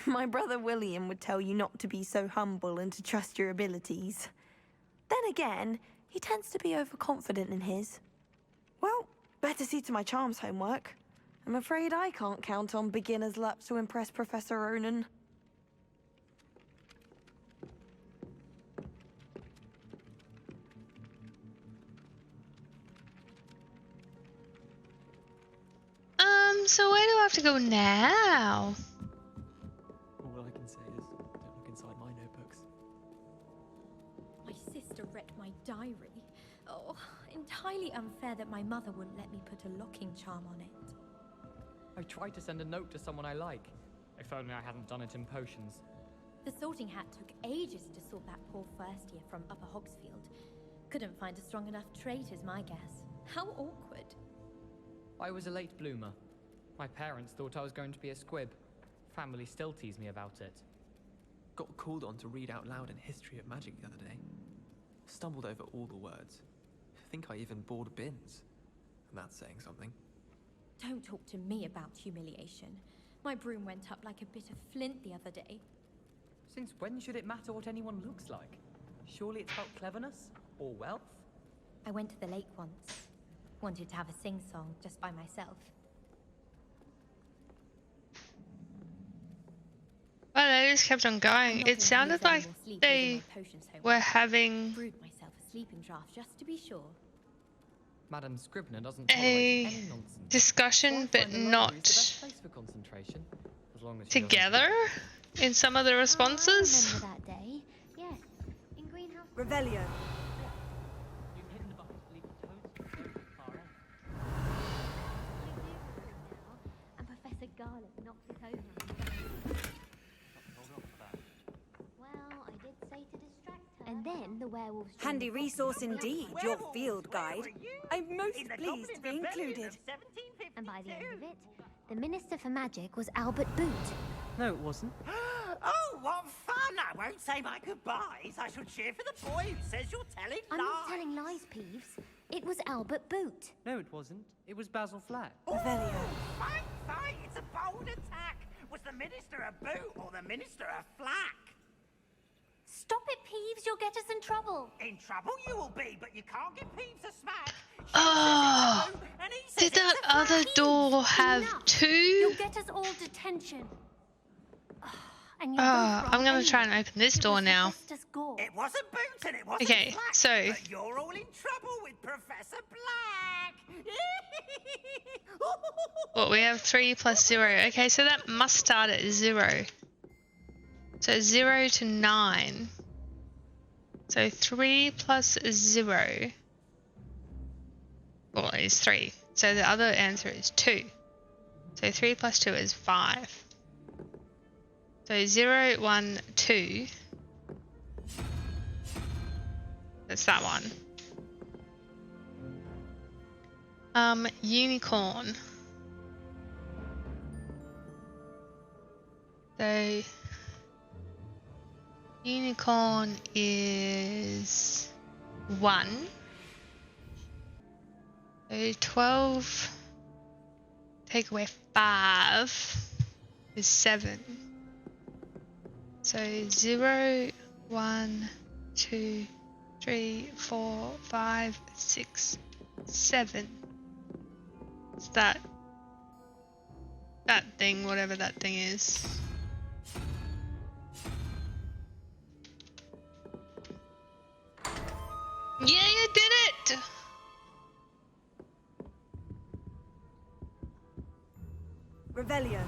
My brother William would tell you not to be so humble and to trust your abilities. Then again, he tends to be overconfident in his. Well, better see to my charms homework. I'm afraid I can't count on beginner's luck to impress Professor Ronan. So where do I have to go now? All I can say is, don't look inside my notebooks. My sister read my diary. Oh, entirely unfair that my mother wouldn't let me put a locking charm on it. I tried to send a note to someone I like. If only I hadn't done it in potions. The sorting hat took ages to sort that poor first year from Upper Hogsfield. Couldn't find a strong enough trait, is my guess. How awkward. I was a late bloomer. My parents thought I was going to be a squib. Family still tease me about it. Got called on to read out loud in History of Magic the other day. Stumbled over all the words. Think I even bored bins. And that's saying something. Don't talk to me about humiliation. My broom went up like a bit of flint the other day. Since when should it matter what anyone looks like? Surely it's about cleverness? Or wealth? I went to the lake once. Wanted to have a sing-song just by myself. Well, they just kept on going. It sounded like they were having Brewed myself a sleeping draft just to be sure. Madam Scribner doesn't tolerate a any nonsense. discussion, but Find the library's the not best place for concentration, as long as she doesn't- together in some of the responses. I remember that day. Yes, in Greenhouse. Revelio. You've hidden the bucket to leave the toads so far in. And Professor Garlic knocked it over. Well, I did say to distract her. And then the werewolves. Handy resource indeed, your field guide. I'm most pleased to be included. And by the end of it, the Minister for Magic was Albert Boot. No, it wasn't. Oh, what fun! I won't say my goodbyes. I shall cheer for the boy who says you're telling I'm lies. not telling lies, Peeves. It was Albert Boot. No, it wasn't. It was Basil Flat. Fight, fight! It's a bold attack. Was the Minister a boot or the Minister a flack? Stop it, Peeves. You'll get us in trouble. In trouble you will be, but you can't give Peeves a smack. Oh, And he says did that it's a other flack. door have Enough. two? You'll get us all detention. And you're both wrong I'm gonna try anyway. and open this It door was now. Hephaestus Gore. It wasn't boot and it wasn't Okay, flack, so- but you're all in trouble with Professor Black. Well, we have 3 plus 0. Okay, so that must start at 0. So 0 to 9. So 3 plus 0. Well, is 3. So the other answer is 2. So 3 plus 2 is 5. So 0, 1, 2. That's that one. Unicorn. So unicorn is 1. So 12 take away 5 is 7. So 0, 1, 2, 3, 4, 5, 6, 7. It's that thing, whatever that thing is. Yeah, you did it! Revelio.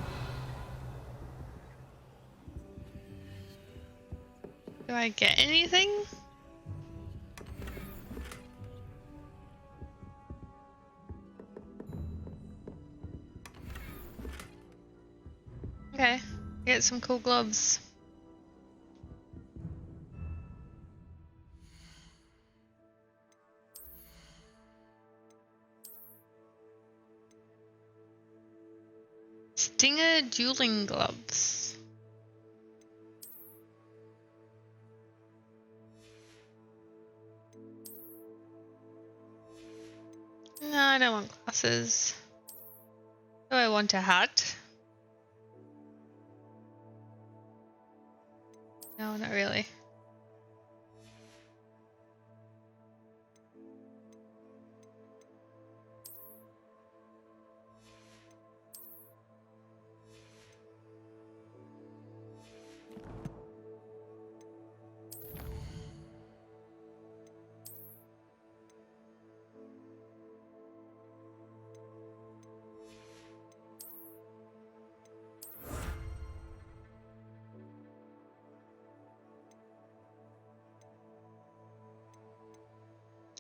Do I get anything? Okay, get some cool gloves. Stinger dueling gloves. No, I don't want glasses. Do I want a hat? No, not really.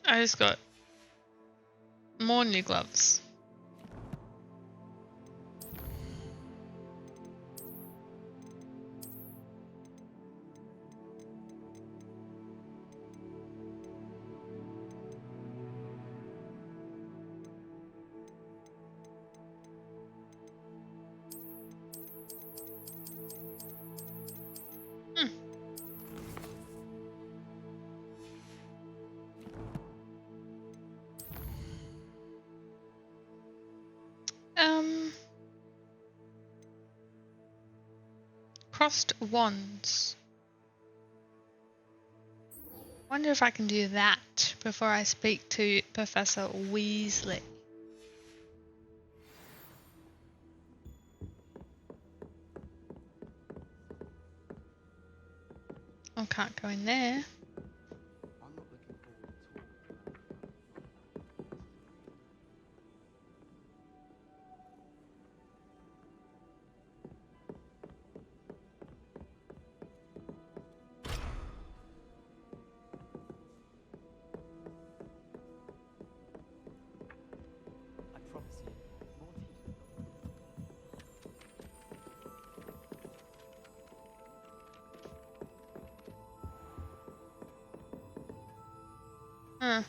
I just got more new gloves. Crossed wands. Wonder if I can do that before I speak to Professor Weasley. I can't go in there. Huh.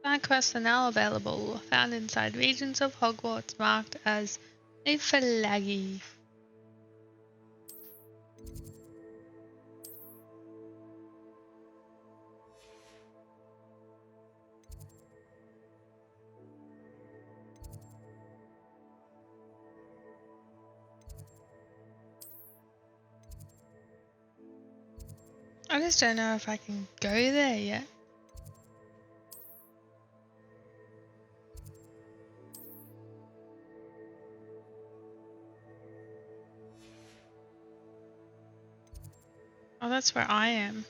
Side quests are now available, found inside regions of Hogwarts marked as a flaggy. I just don't know if I can go there yet. Oh, that's where I am.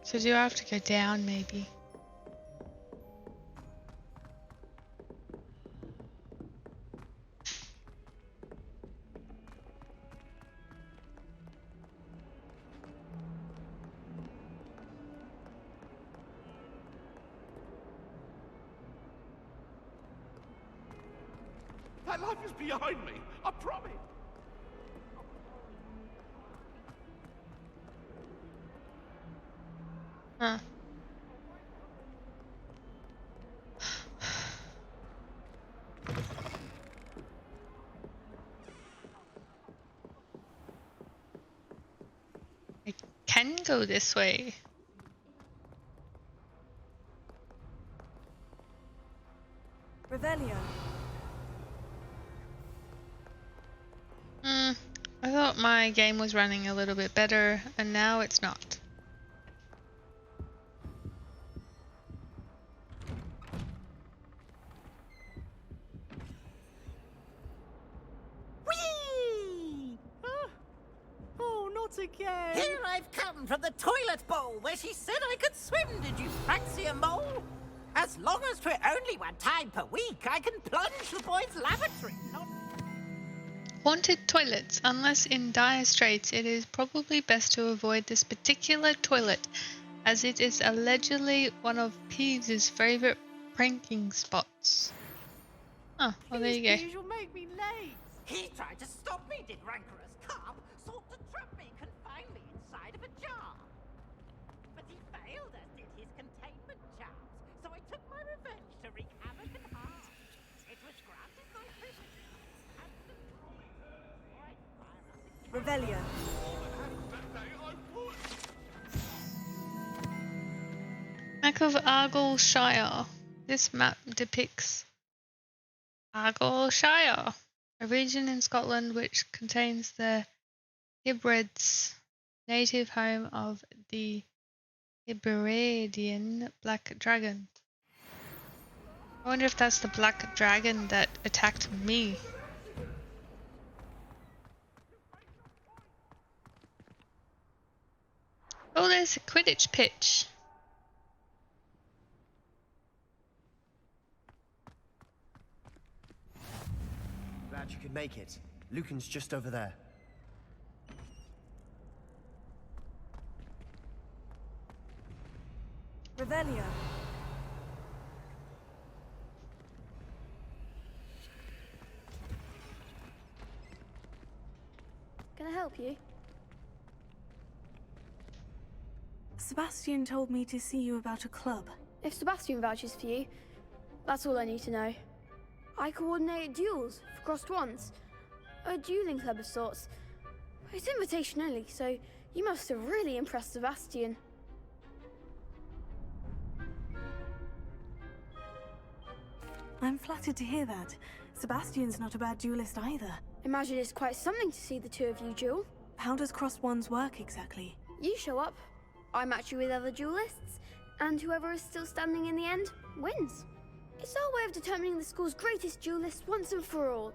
So do I have to go down maybe? That life is behind me, I promise. Huh. I can go this way. Revelio. I thought my game was running a little bit better, and now it's not. Whee! Oh, not again! Here I've come from the toilet bowl where she said I could swim, did you fancy a mole? As long as 'twere only one time per week, I can plunge the boys' lavatory. Haunted toilets. Unless in dire straits, it is probably best to avoid this particular toilet, as it is allegedly one of Peeves' favourite pranking spots. Oh, well there you go. You'll make me late. He tried to stop me, did rancorous carp. Sought to trap me, confine me inside of a jar. But he failed, as did his containment charms. So I took my revenge to wreak havoc and harm. It was granted my privilege. Revelio. Map of Argyllshire. This map depicts Argyllshire, a region in Scotland which contains the Hebrides, native home of the Hebridean black dragon. I wonder if that's the black dragon that attacked me. Oh, there's a Quidditch pitch. Glad you could make it. Lucan's just over there. Revelio. Can I help you? Sebastian told me to see you about a club. If Sebastian vouches for you, that's all I need to know. I coordinate duels for crossed wands. A dueling club of sorts. It's invitation only, so you must have really impressed Sebastian. I'm flattered to hear that. Sebastian's not a bad duelist either. Imagine it's quite something to see the two of you duel. How does crossed wands work exactly? You show up, I match you with other duelists, and whoever is still standing in the end wins. It's our way of determining the school's greatest duelist once and for all.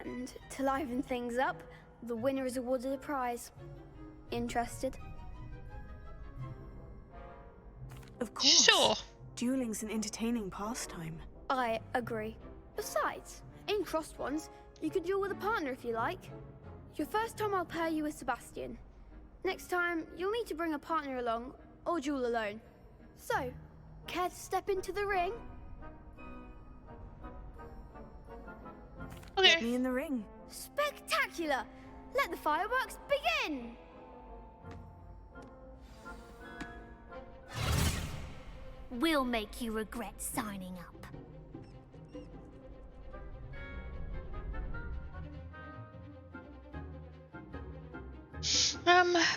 And to liven things up, the winner is awarded a prize. Interested? Of course. Sure. Dueling's an entertaining pastime. I agree. Besides, in crossed ones, you could duel with a partner if you like. Your first time I'll pair you with Sebastian. Next time, you'll need to bring a partner along, or duel alone. So, care to step into the ring? Okay. Get me in the ring. Spectacular! Let the fireworks begin! We'll make you regret signing up.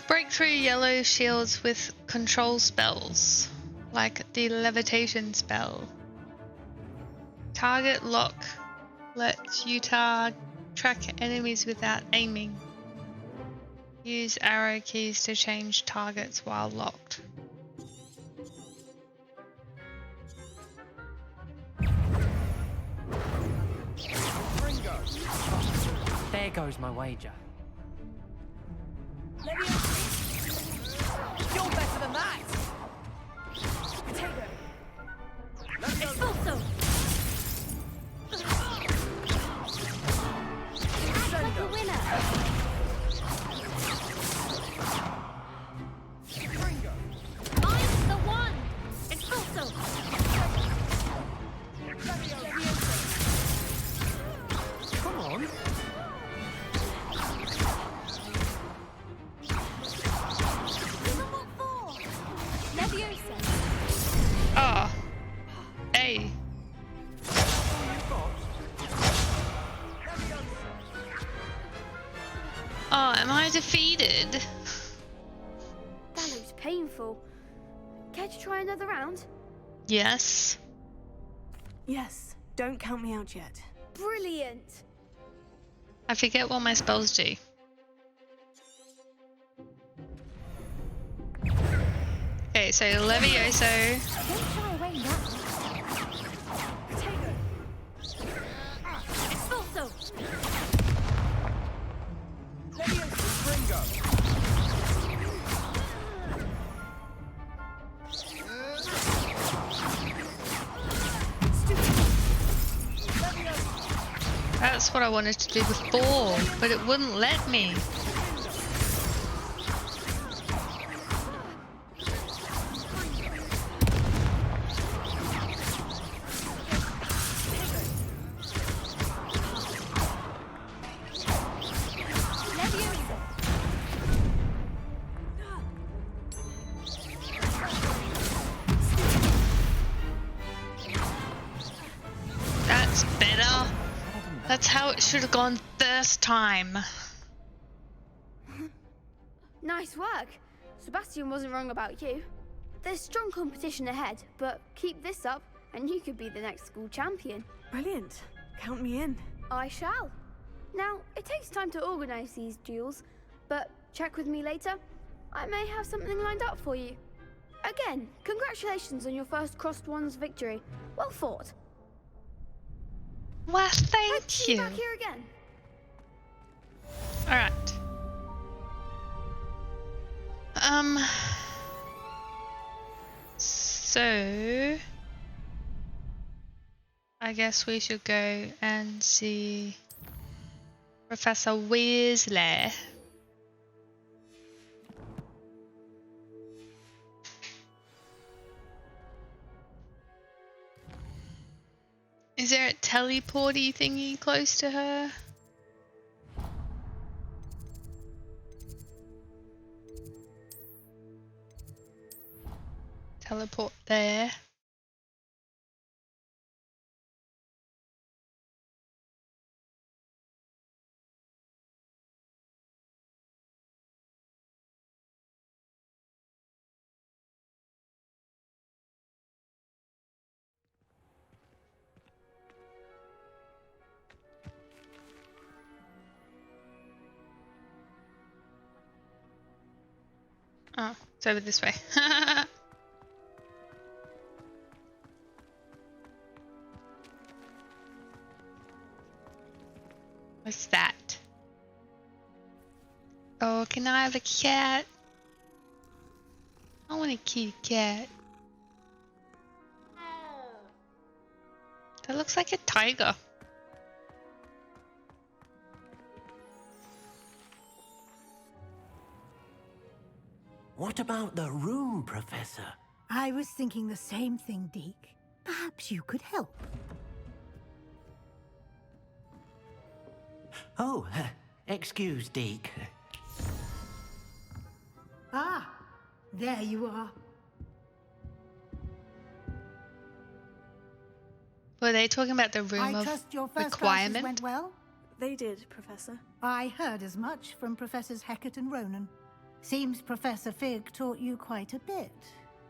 Break through yellow shields with control spells, like the levitation spell. Target lock lets you track enemies without aiming. Use arrow keys to change targets while locked. There goes my wager. You're better than that! Expulso! Act like a winner! I'm the one! Expulso! Oh. Hey. Oh, am I defeated? That looks painful. Care to try another round? Yes. Yes. Don't count me out yet. Brilliant. I forget what my spells do. Okay, so Levioso. Don't shy away now. Expulso. That's what I wanted to do before, but it wouldn't let me. That's better. That's how it should have gone first time. Nice work. Sebastian wasn't wrong about you. There's strong competition ahead, but keep this up and you could be the next school champion. Brilliant. Count me in. I shall. Now, it takes time to organize these duels, but check with me later. I may have something lined up for you. Again, congratulations on your first Crossed Wands victory. Well fought. Well, thank Hope to see you. back here again. All right. So I guess we should go and see Professor Weasley. Is there a teleporty thingy close to her? Teleport there. Oh, it's over this way. What's that? Oh, can I have a cat? I want a cute cat. That looks like a tiger. What about the room, Professor? I was thinking the same thing, Deke. Perhaps you could help. Oh, excuse, Deke. Ah, there you are. Were they talking about the room I of trust your first classes requirement? went well? They did, Professor. I heard as much from Professors Hecat and Ronan. Seems Professor Fig taught you quite a bit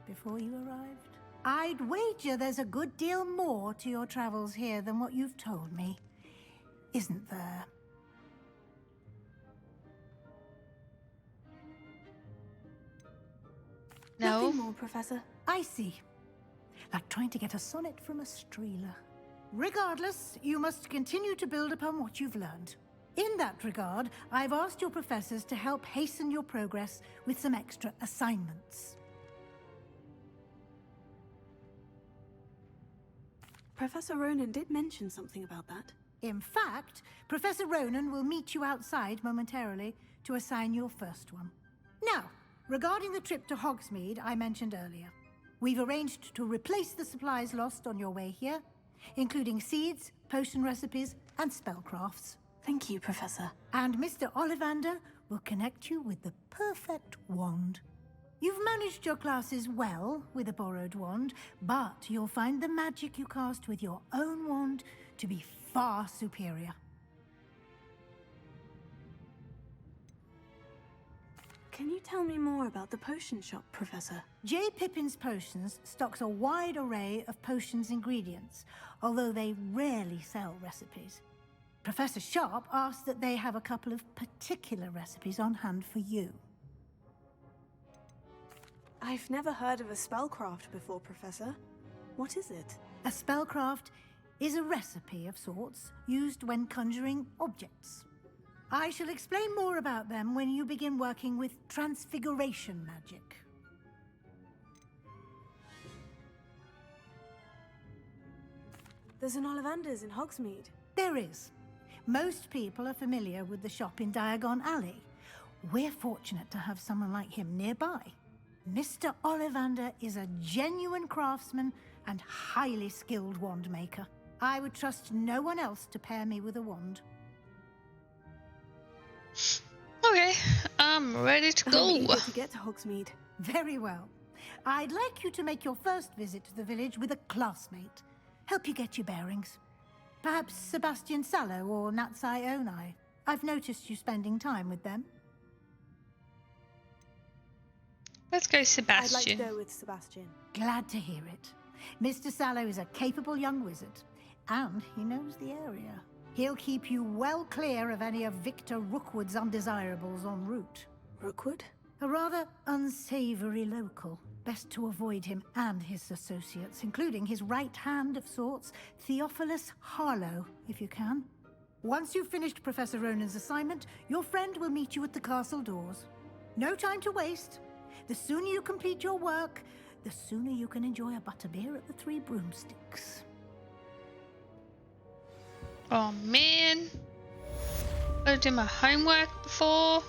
before you arrived. I'd wager there's a good deal more to your travels here than what you've told me. Isn't there? No. Nothing more, Professor. I see. Like trying to get a sonnet from a streeler. Regardless, you must continue to build upon what you've learned. In that regard, I've asked your professors to help hasten your progress with some extra assignments. Professor Ronan did mention something about that. In fact, Professor Ronan will meet you outside momentarily to assign your first one. Now, regarding the trip to Hogsmeade I mentioned earlier, we've arranged to replace the supplies lost on your way here, including seeds, potion recipes, and spellcrafts. Thank you, Professor. And Mr. Ollivander will connect you with the perfect wand. You've managed your classes well with a borrowed wand, but you'll find the magic you cast with your own wand to be far superior. Can you tell me more about the potion shop, Professor? J. Pippin's Potions stocks a wide array of potions ingredients, although they rarely sell recipes. Professor Sharp asked that they have a couple of particular recipes on hand for you. I've never heard of a spellcraft before, Professor. What is it? A spellcraft is a recipe of sorts used when conjuring objects. I shall explain more about them when you begin working with transfiguration magic. There's an Ollivander's in Hogsmeade. There is. Most people are familiar with the shop in Diagon Alley. We're fortunate to have someone like him nearby. Mr. Ollivander is a genuine craftsman and highly skilled wand maker. I would trust no one else to pair me with a wand. Okay, I'm ready to go. I'm eager to get to Hogsmeade. Very well. I'd like you to make your first visit to the village with a classmate. Help you get your bearings. Perhaps Sebastian Sallow or Natsai Onai. I've noticed you spending time with them. Let's go Sebastian. I'd like to go with Sebastian. Glad to hear it. Mr. Sallow is a capable young wizard, and he knows the area. He'll keep you well clear of any of Victor Rookwood's undesirables en route. Rookwood? A rather unsavory local. Best to avoid him and his associates, including his right hand of sorts, Theophilus Harlow, if you can. Once you've finished Professor Ronan's assignment, your friend will meet you at the castle doors. No time to waste. The sooner you complete your work, the sooner you can enjoy a butterbeer at the Three Broomsticks. Oh man, I did my homework before.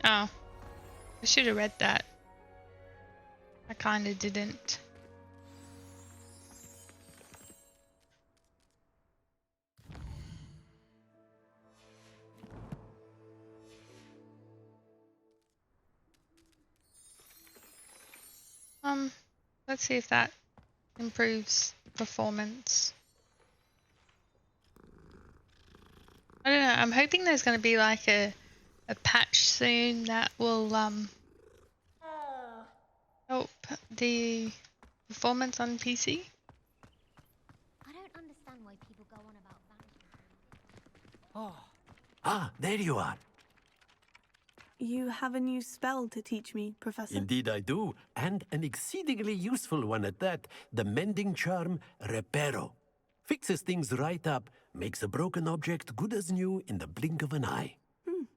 Oh, I should have read that. I kinda didn't. Let's see if that improves performance. I don't know, I'm hoping there's going to be like a patch soon that will help the performance on PC. I don't understand why people go on about vanishing. Oh. Ah, there you are. You have a new spell to teach me, Professor. Indeed I do, and an exceedingly useful one at that. The mending charm, Reparo. Fixes things right up, makes a broken object good as new in the blink of an eye.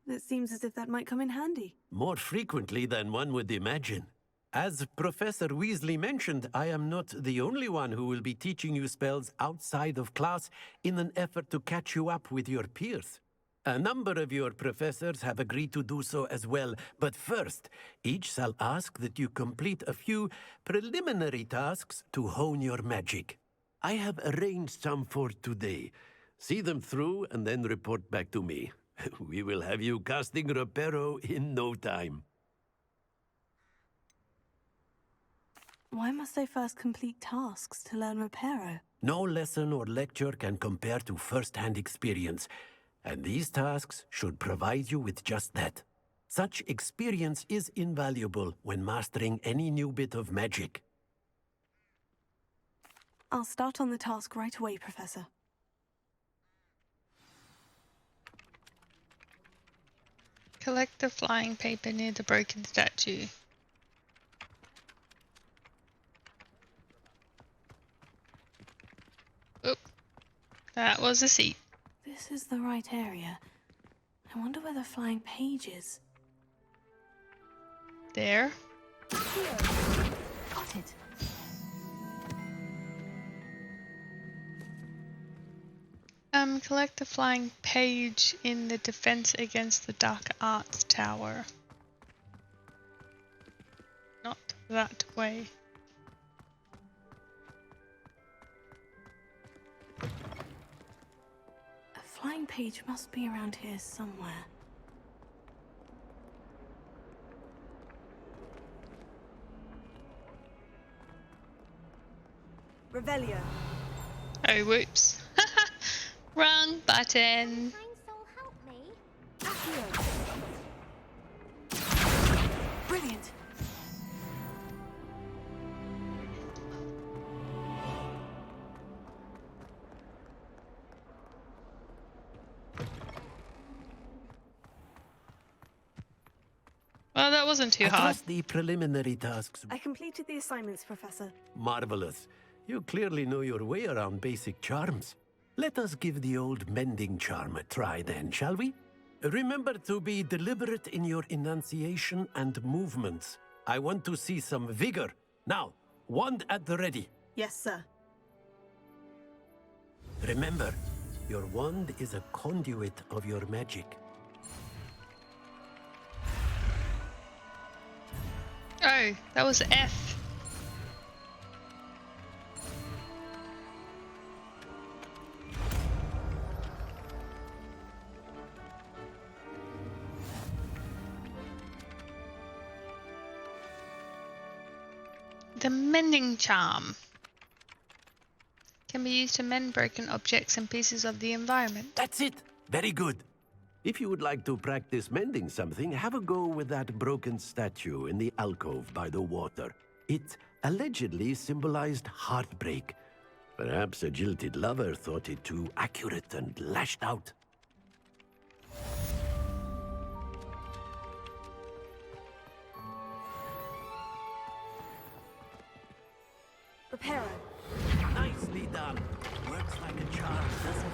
It seems as if that might come in handy. More frequently than one would imagine. As Professor Weasley mentioned, I am not the only one who will be teaching you spells outside of class in an effort to catch you up with your peers. A number of your professors have agreed to do so as well, but first, each shall ask that you complete a few preliminary tasks to hone your magic. I have arranged some for today. See them through and then report back to me. We will have you casting Reparo in no time. Why must I first complete tasks to learn Reparo? No lesson or lecture can compare to first-hand experience, and these tasks should provide you with just that. Such experience is invaluable when mastering any new bit of magic. I'll start on the task right away, Professor. Collect the flying paper near the broken statue. Oop, that was a seat. This is the right area. I wonder where the flying page is. There. Got it. Collect the flying page in the defense against the dark arts tower. that way. A flying page must be around here somewhere. Revelio. Oh, whoops. Wrong button. Brilliant. Well, that wasn't too I hard. trust the preliminary tasks. I completed the assignments, Professor. Marvelous. You clearly know your way around basic charms. Let us give the old mending charm a try then, shall we? Remember to be deliberate in your enunciation and movements. I want to see some vigor. Now, wand at the ready. Yes, sir. Remember, your wand is a conduit of your magic. Oh, that was F. The mending charm can be used to mend broken objects and pieces of the environment. That's it. Very good. If you would like to practice mending something, have a go with that broken statue in the alcove by the water. It allegedly symbolized heartbreak. Perhaps a jilted lover thought it too accurate and lashed out. Reparo. Nicely done. Works like a charm, doesn't it?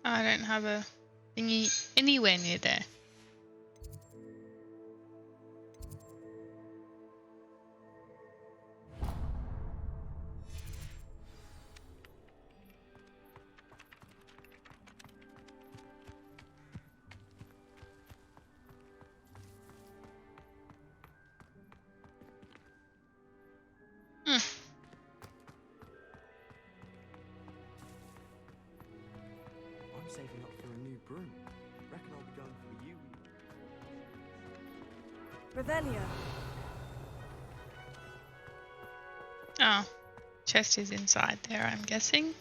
I don't have a thingy anywhere near there. I'm saving up for a new broom. Reckon I'll be going for the Revelio. Oh, chest is inside there, I'm guessing.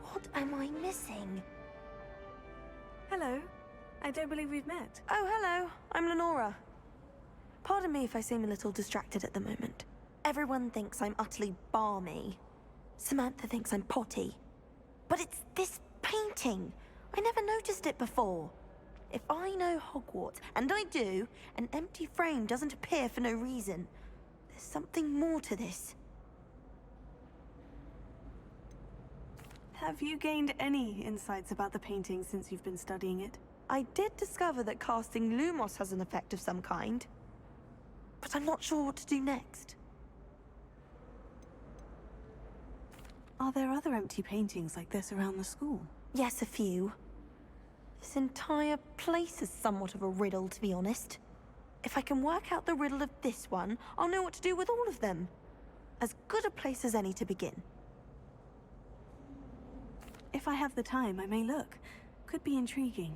What am I missing? Hello. I don't believe we've met. Oh, hello. I'm Lenora. Pardon me if I seem a little distracted at the moment. Everyone thinks I'm utterly balmy. Samantha thinks I'm potty. But it's this painting. I never noticed it before. If I know Hogwarts, and I do, an empty frame doesn't appear for no reason. There's something more to this. Have you gained any insights about the painting since you've been studying it? I did discover that casting Lumos has an effect of some kind. But I'm not sure what to do next. Are there other empty paintings like this around the school? Yes, a few. This entire place is somewhat of a riddle, to be honest. If I can work out the riddle of this one, I'll know what to do with all of them. As good a place as any to begin. If I have the time, I may look. Could be intriguing.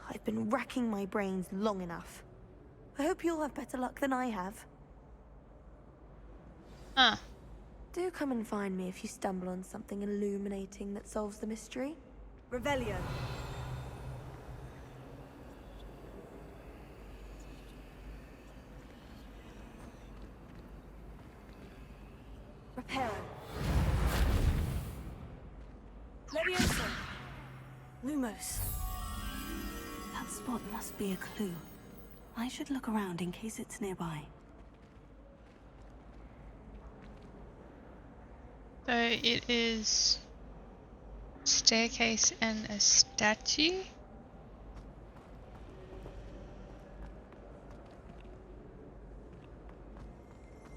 I've been racking my brains long enough. I hope you'll have better luck than I have. Do come and find me if you stumble on something illuminating that solves the mystery. Revelio. Pero. Levioso. Lumos. That spot must be a clue. I should look around in case it's nearby. So it is staircase and a statue.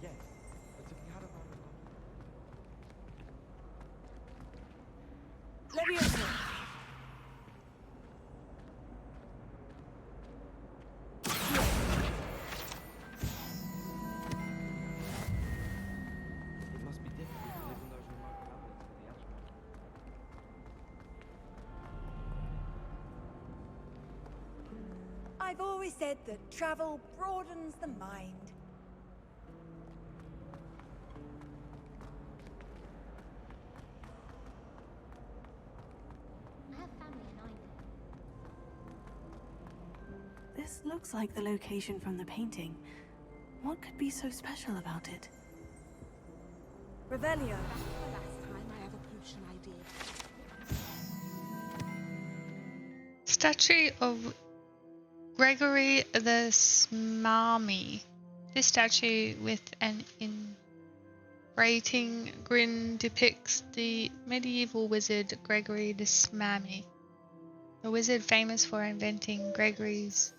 Yes, but if we had a Levioso. It must be difficult to live in those remote valleys with the astronauts. I've always said that travel broadens the mind. I have family in Ireland. This looks like the location from the painting. What could be so special about it? Revelio. That's the last time I have a potion I did. Statue of Gregory the Smarmy. This statue with an ingratiating grin depicts the medieval wizard Gregory the Smarmy, a wizard famous for inventing Gregory's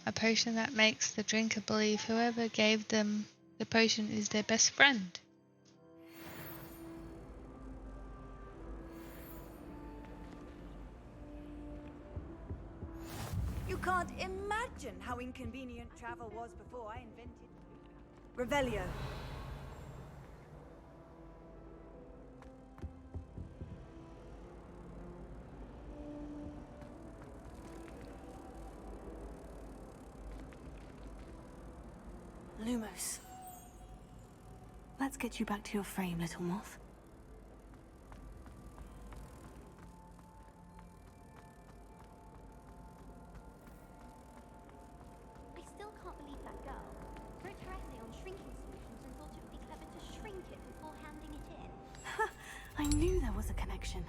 a potion that makes the drinker believe whoever gave them the potion is their best friend. You can't imagine how inconvenient travel was before I invented Revelio. Lumos. Let's get you back to your frame, little moth. I still can't believe that girl wrote her essay on shrinking solutions and thought it would be clever to shrink it before handing it in. I knew there was a connection.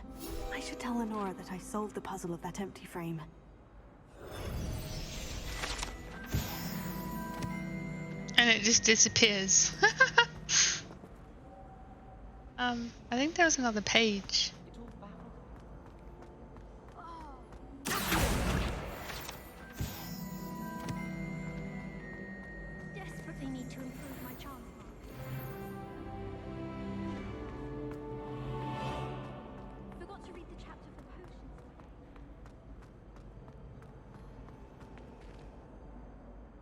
I should tell Lenora that I solved the puzzle of that empty frame. And it just disappears. I think there was another page. Desperately need to improve my charm. Forgot to read the chapter for potions.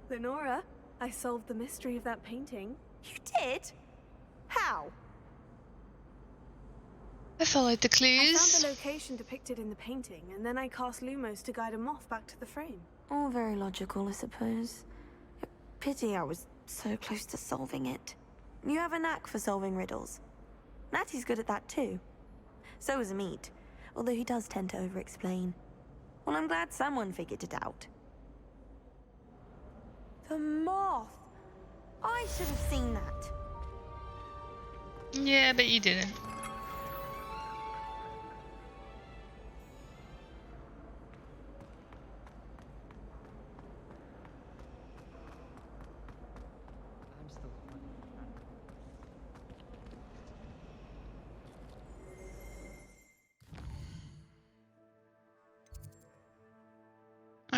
Lenora, I solved the mystery of that painting. You did? How? I followed the I clues. found the location depicted in the painting, and then I cast Lumos to guide a moth back to the frame. All very logical, I suppose. Pity I was so close to solving it. You have a knack for solving riddles. Natty's good at that too. So is Meat, although he does tend to over-explain. Well, I'm glad someone figured it out. The moth! I should have seen that. Yeah, but you didn't. I'm still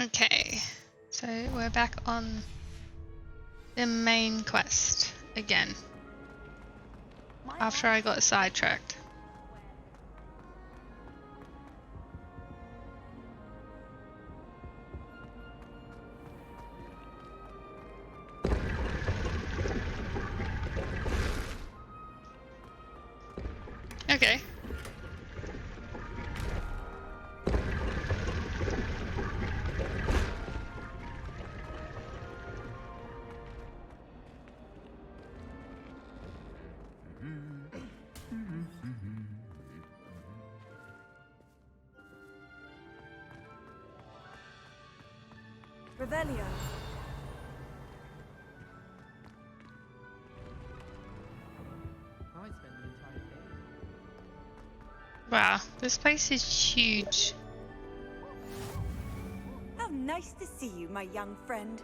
Okay, so we're back on the main quest again. After I got sidetracked. Okay. Revelio. Wow, this place is huge. How nice to see you, my young friend.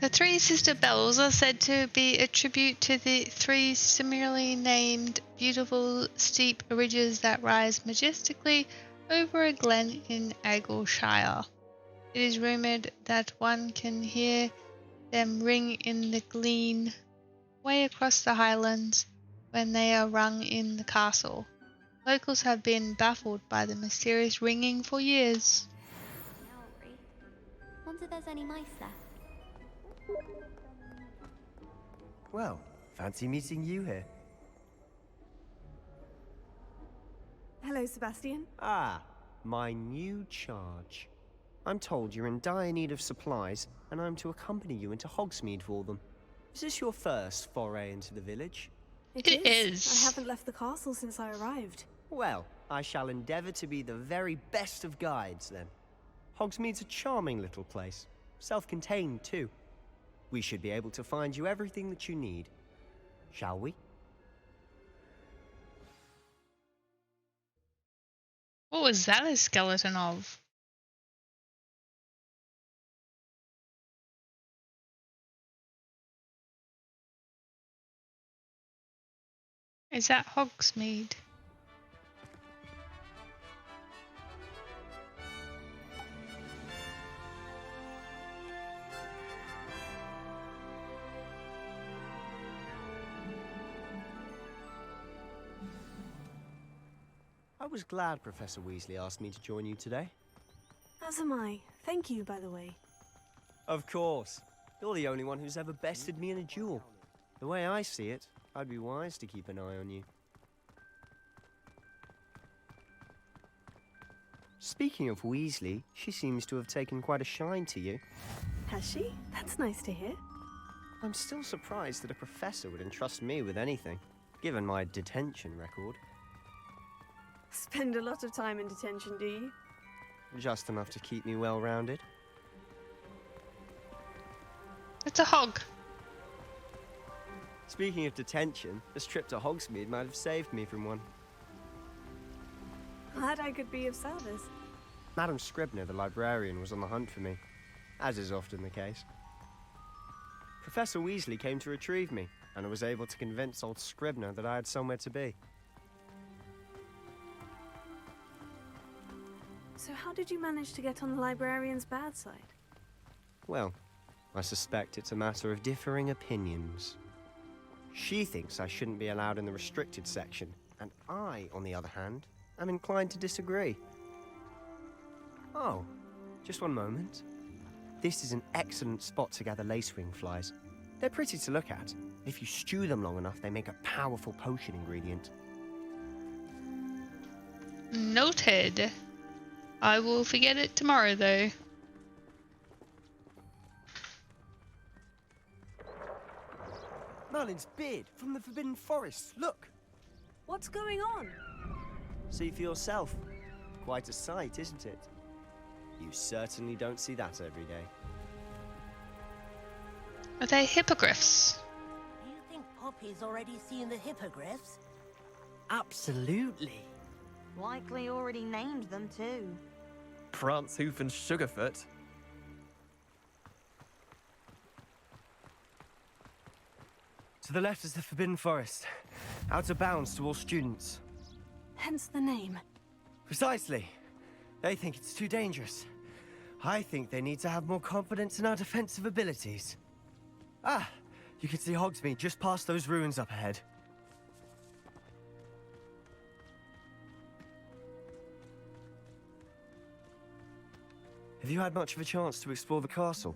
The three sister bells are said to be a tribute to the three similarly named beautiful steep ridges that rise majestically over a glen in Argyllshire. It is rumoured that one can hear them ring in the glen way across the highlands when they are rung in the castle. Locals have been baffled by the mysterious ringing for years. Wonder if there's any mice left. Well, fancy meeting you here. Hello, Sebastian. Ah, my new charge. I'm told you're in dire need of supplies, and I'm to accompany you into Hogsmeade for them. Is this your first foray into the village? It is. I haven't left the castle since I arrived. Well, I shall endeavour to be the very best of guides, then. Hogsmeade's a charming little place. Self-contained, too. We should be able to find you everything that you need. Shall we? What was that a skeleton of? Is that Hogsmeade? I was glad Professor Weasley asked me to join you today. As am I. Thank you, by the way. Of course. You're the only one who's ever bested me in a duel. The way I see it, I'd be wise to keep an eye on you. Speaking of Weasley, she seems to have taken quite a shine to you. Has she? That's nice to hear. I'm still surprised that a professor would entrust me with anything, given my detention record. Spend a lot of time in detention, do you? Just enough to keep me well-rounded. It's a hog. Speaking of detention, this trip to Hogsmeade might have saved me from one. Glad I could be of service. Madam Scribner, the librarian, was on the hunt for me, as is often the case. Professor Weasley came to retrieve me, and I was able to convince old Scribner that I had somewhere to be. So how did you manage to get on the librarian's bad side? Well, I suspect it's a matter of differing opinions. She thinks I shouldn't be allowed in the restricted section, and I, on the other hand, am inclined to disagree. Oh, just one moment. This is an excellent spot to gather lacewing flies. They're pretty to look at. If you stew them long enough, they make a powerful potion ingredient. Noted. I will forget it tomorrow, though. Merlin's beard from the Forbidden Forest. Look! What's going on? See for yourself. Quite a sight, isn't it? You certainly don't see that every day. Are they hippogriffs? Do you think Poppy's already seen the hippogriffs? Absolutely. Likely already named them too. Prance, Hoof, and Sugarfoot. To the left is the Forbidden Forest. Out of bounds to all students. Hence the name. Precisely. They think it's too dangerous. I think they need to have more confidence in our defensive abilities. Ah, you can see Hogsmeade just past those ruins up ahead. Have you had much of a chance to explore the castle?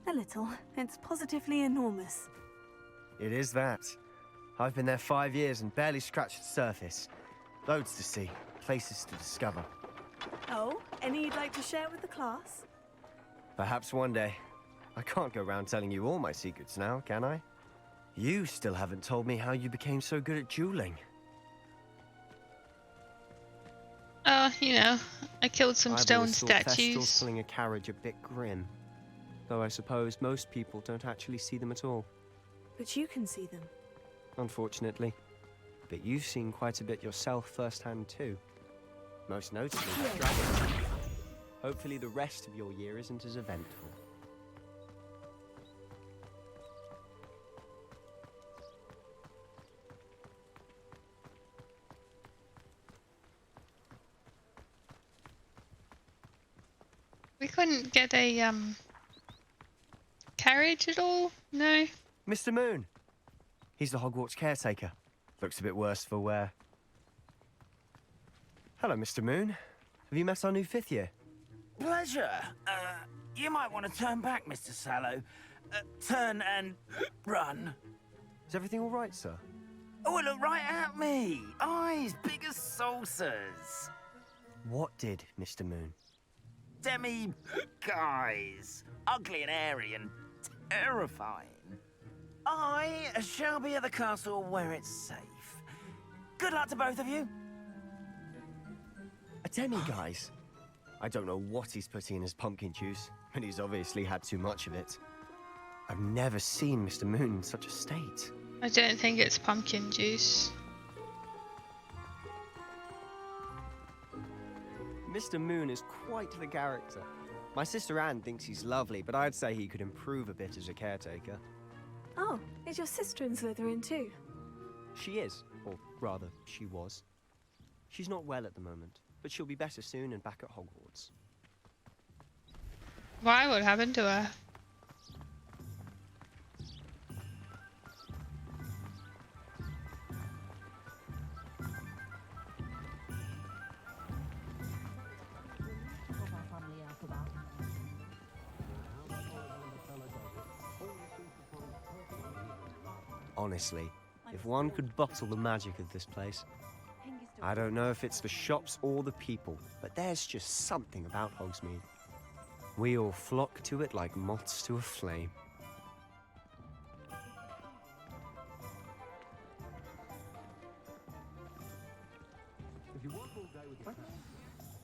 A little. It's positively enormous. It is that. I've been there 5 years and barely scratched the surface. Loads to see, places to discover. Oh, any you'd like to share with the class? Perhaps one day. I can't go around telling you all my secrets now, can I? You still haven't told me how you became so good at dueling. You know, I killed some I've stone always thought Thestrals statues. pulling a carriage a bit grim. Though I suppose most people don't actually see them at all. But you can see them. Unfortunately. But you've seen quite a bit yourself firsthand too. Most notably the dragon. Hopefully the rest of your year isn't as eventful. We couldn't get a carriage at all? No. Mr. Moon! He's the Hogwarts caretaker. Looks a bit worse for wear. Hello, Mr. Moon. Have you met our new 5th year? Pleasure. You might want to turn back, Mr. Sallow. Turn and run. Is everything all right, sir? Oh, look right at me. Eyes big as saucers. What did, Mr. Moon? Guys. Ugly and hairy and terrifying. I shall be at the castle where it's safe. Good luck to both of you. A demi-guise? I don't know what he's putting in his pumpkin juice, but he's obviously had too much of it. I've never seen Mr. Moon in such a state. I don't think it's pumpkin juice. Mr. Moon is quite the character. My sister Anne thinks he's lovely, but I'd say he could improve a bit as a caretaker. Oh, is your sister in Slytherin too? She is, or rather, she was. She's not well at the moment, but she'll be better soon and back at Hogwarts. Why? What happened to her? Honestly, if one could bottle the magic of this place. I don't know if it's the shops or the people, but there's just something about Hogsmeade. We all flock to it like moths to a flame.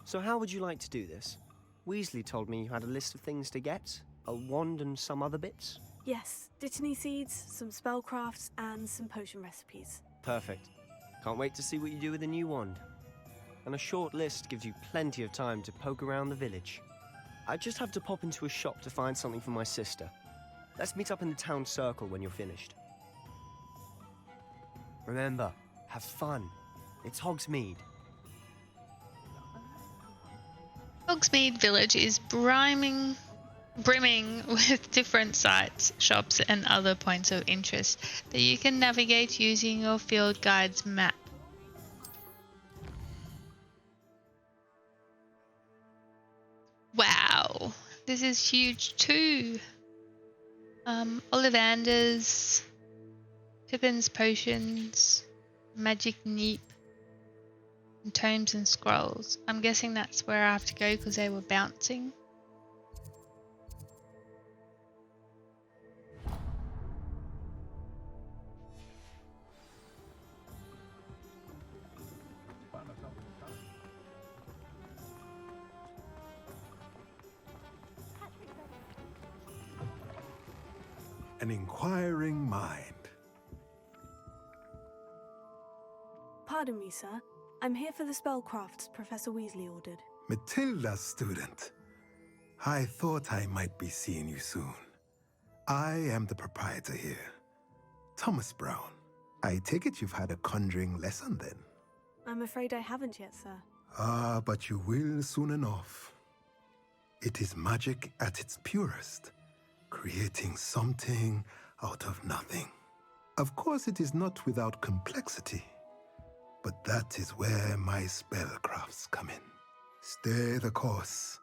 So how would you like to do this? Weasley told me you had a list of things to get, a wand and some other bits. Yes, Dittany seeds, some spellcrafts, and some potion recipes. Perfect. Can't wait to see what you do with the new wand. And a short list gives you plenty of time to poke around the village. I just have to pop into a shop to find something for my sister. Let's meet up in the town circle when you're finished. Remember, have fun. It's Hogsmeade. Hogsmeade Village is brimming with different sites, shops and other points of interest that you can navigate using your field guide's map. Wow, this is huge too. Ollivanders, Pippin's potions, magic neep, and tomes and scrolls. I'm guessing that's where I have to go because they were bouncing. An inquiring mind. Pardon me, sir. I'm here for the spellcrafts Professor Weasley ordered. Matilda's student. I thought I might be seeing you soon. I am the proprietor here, Thomas Brown. I take it you've had a conjuring lesson then? I'm afraid I haven't yet, sir. Ah, but you will soon enough. It is magic at its purest, creating something out of nothing. Of course, it is not without complexity, but that is where my spellcrafts come in. Stay the course,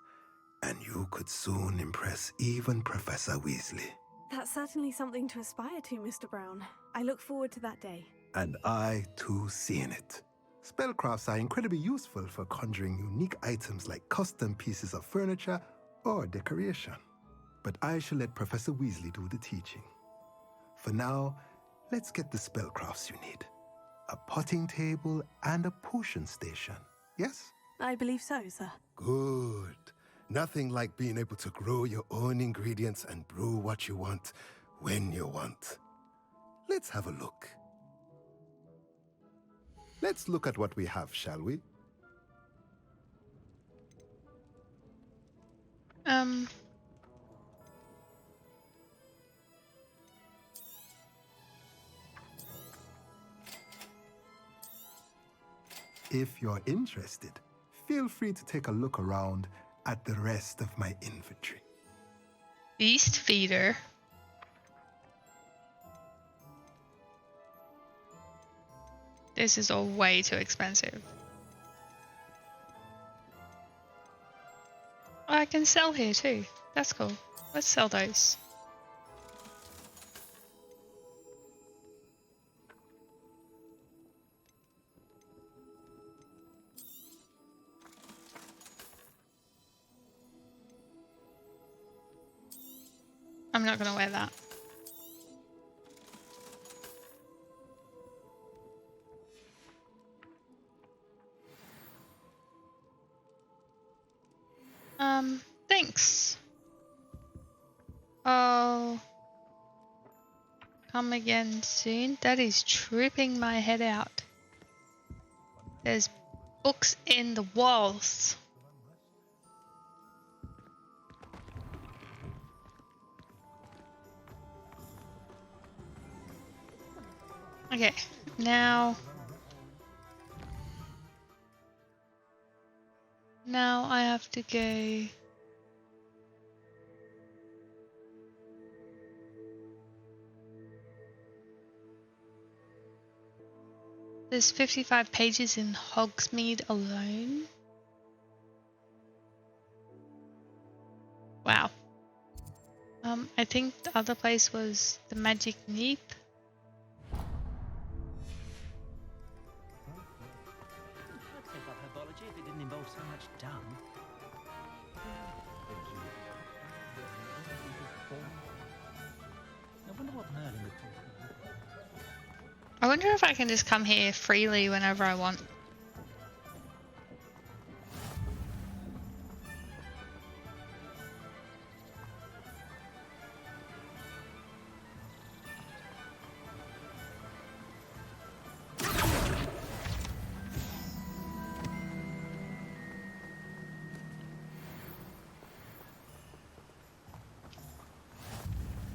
and you could soon impress even Professor Weasley. That's certainly something to aspire to, Mr. Brown. I look forward to that day. And I, too, seeing it. Spellcrafts are incredibly useful for conjuring unique items like custom pieces of furniture or decoration. But I shall let Professor Weasley do the teaching. For now, let's get the spellcrafts you need. A potting table and a potion station, yes? I believe so, sir. Good. Nothing like being able to grow your own ingredients and brew what you want when you want. Let's have a look. Let's look at what we have, shall we? If you're interested, feel free to take a look around at the rest of my inventory. Beast feeder. This is all way too expensive. Oh, I can sell here too. That's cool. Let's sell those. I'm not gonna wear that. Thanks. Oh, come again soon. That is tripping my head out. There's books in the walls. Okay, now I have to go. There's 55 pages in Hogsmeade alone. Wow. I think the other place was the Magic Neep. I'd take up herbology if it didn't involve so much dung. I wonder what Merlin would talk about. I wonder if I can just come here freely whenever I want.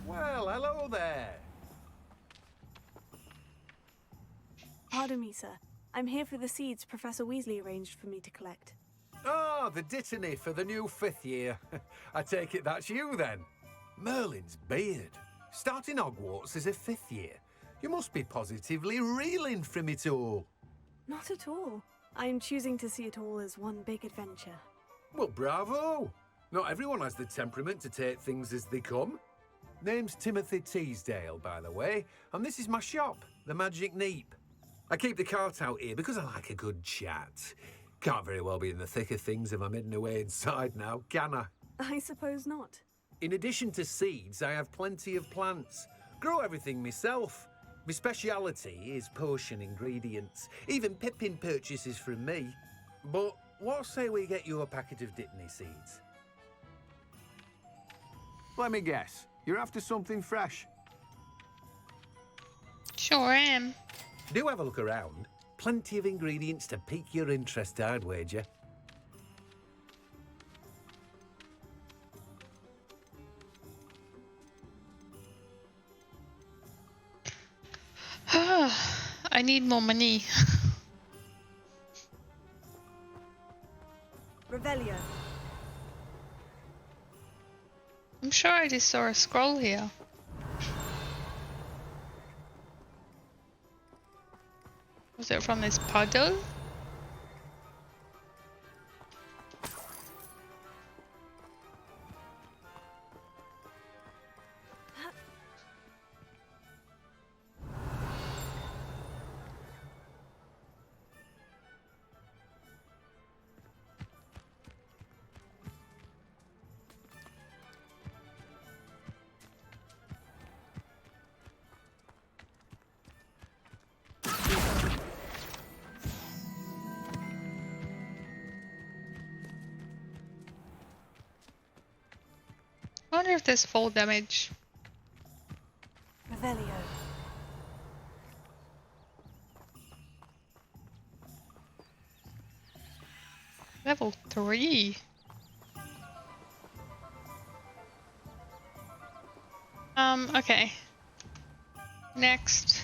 Well, hello there. Pardon me, sir. I'm here for the seeds Professor Weasley arranged for me to collect. Oh, the dittany for the new 5th year. I take it that's you then. Merlin's beard. Starting Hogwarts as a 5th year. You must be positively reeling from it all. Not at all. I'm choosing to see it all as one big adventure. Well, bravo. Not everyone has the temperament to take things as they come. Name's Timothy Teasdale, by the way, and this is my shop, the Magic Neep. I keep the cart out here because I like a good chat. Can't very well be in the thick of things if I'm hidden away inside now, can I? I suppose not. In addition to seeds, I have plenty of plants. Grow everything myself. My speciality is potion ingredients. Even Pippin purchases from me. But what say we get you a packet of Dittany seeds? Let me guess. You're after something fresh? Sure am. Do have a look around. Plenty of ingredients to pique your interest, I'd wager. I need more money. Revelio. I'm sure I just saw a scroll here. Was it from this puddle? wonder if there's fall damage. Revelio. Level 3. Okay. Next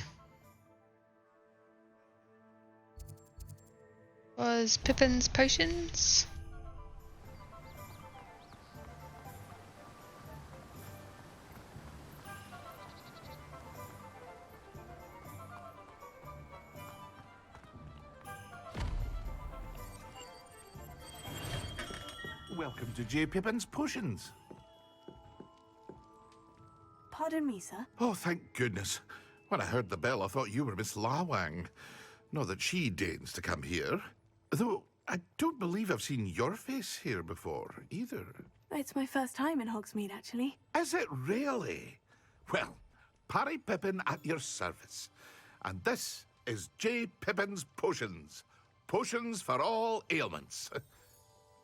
was Pippin's potions. Welcome to J. Pippin's Potions. Pardon me, sir. Oh, thank goodness. When I heard the bell, I thought you were Miss Lawang. Not that she deigns to come here. Though I don't believe I've seen your face here before, either. It's my first time in Hogsmeade, actually. Is it really? Well, Parry Pippin at your service. And this is J. Pippin's Potions. Potions for all ailments.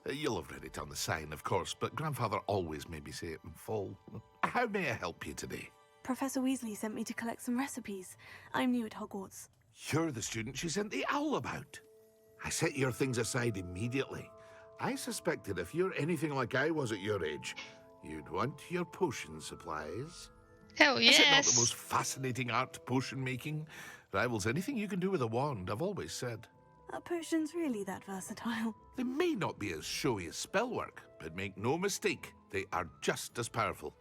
You'll have read it on the sign, of course, but Grandfather always made me say it in full. How may I help you today? Professor Weasley sent me to collect some recipes. I'm new at Hogwarts. You're the student she sent the owl about. I set your things aside immediately. I suspected if you're anything like I was at your age, you'd want your potion supplies. Hell yes. Is it not the most fascinating art, potion making? Rivals anything you can do with a wand, I've always said. Are potions really that versatile? They may not be as showy as spellwork, but make no mistake, they are just as powerful.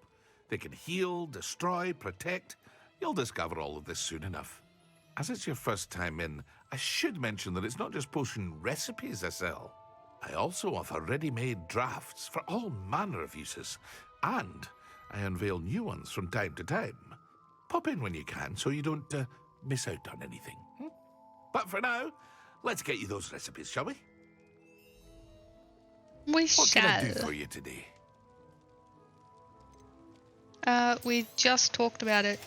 They can heal, destroy, protect. You'll discover all of this soon enough. As it's your first time in, I should mention that it's not just potion recipes I sell. I also offer ready-made drafts for all manner of uses, and I unveil new ones from time to time. Pop in when you can so you don't miss out on anything. But for now, let's get you those recipes, shall we? What can I do for you today? We just talked about it.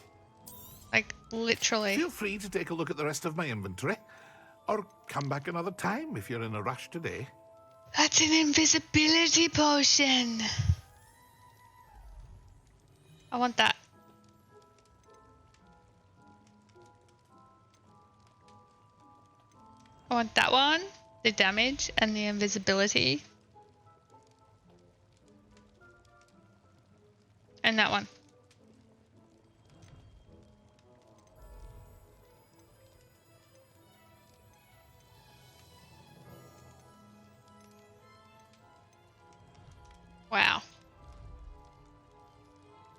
Like, literally. Feel free to take a look at the rest of my inventory. Or come back another time if you're in a rush today. That's an invisibility potion. I want that. I want that one, the damage, and the invisibility. And that one. Wow.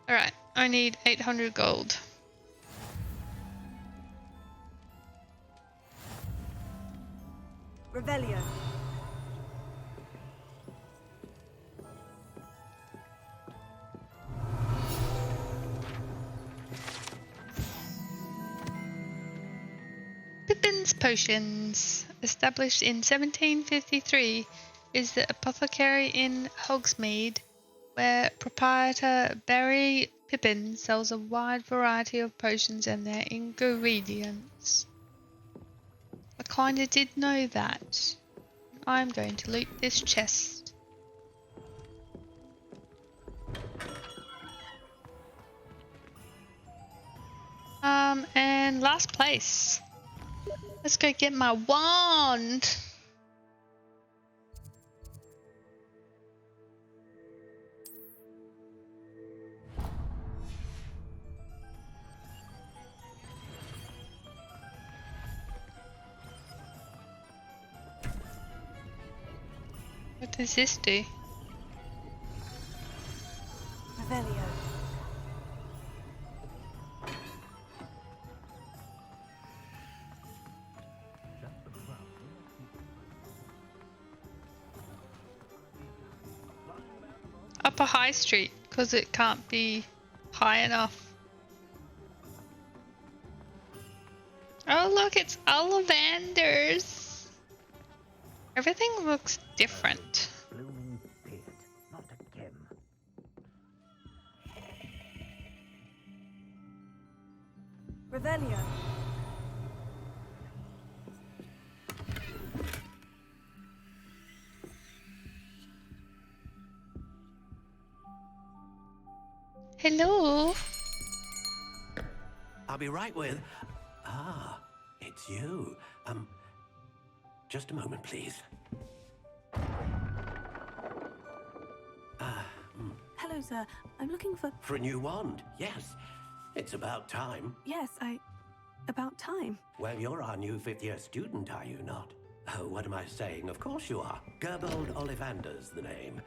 Alright, I need 800 gold. Revelio. Pippin's Potions, established in 1753, is the apothecary in Hogsmeade, where proprietor Barry Pippin sells a wide variety of potions and their ingredients. I kinda did know that. I'm going to loot this chest. And last place. Let's go get my wand. What does this do? Revelio. Upper High Street, because it can't be high enough. Oh look, it's Ollivanders. Everything looks different. Blooming beard, not again. Revelio. Hello. I'll be right with... Ah, it's you. Just a moment, please. Hello, sir. I'm looking for... For a new wand, yes. It's about time. Yes, about time. Well, you're our new fifth-year student, are you not? Oh, what am I saying? Of course you are. Gerbold Ollivander's the name.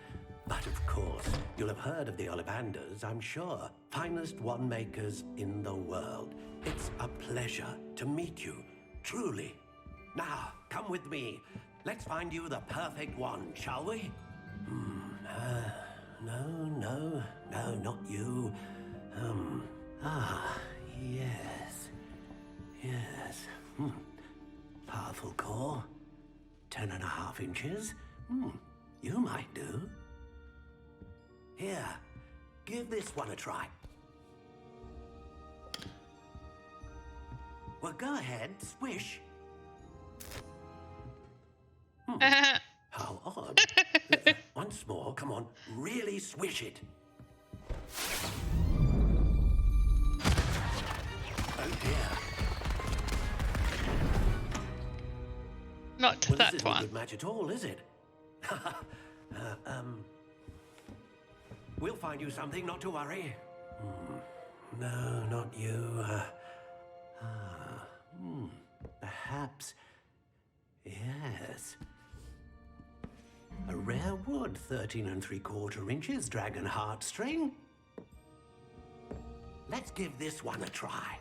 But of course, you'll have heard of the Ollivanders, I'm sure. Finest wand makers in the world. It's a pleasure to meet you, truly. Now, come with me. Let's find you the perfect wand, shall we? No, not you. Yes. Powerful core. 10.5 inches. You might do. Here, give this one a try. Well, go ahead, swish. How odd. Once more, come on, really swish it. Oh dear. Not Well, that this isn't one. a good match at all, is it? We'll find you something, not to worry. No, not you. Perhaps. Yes. A rare wood, 13 3/4 inches, dragon heartstring. Let's give this one a try.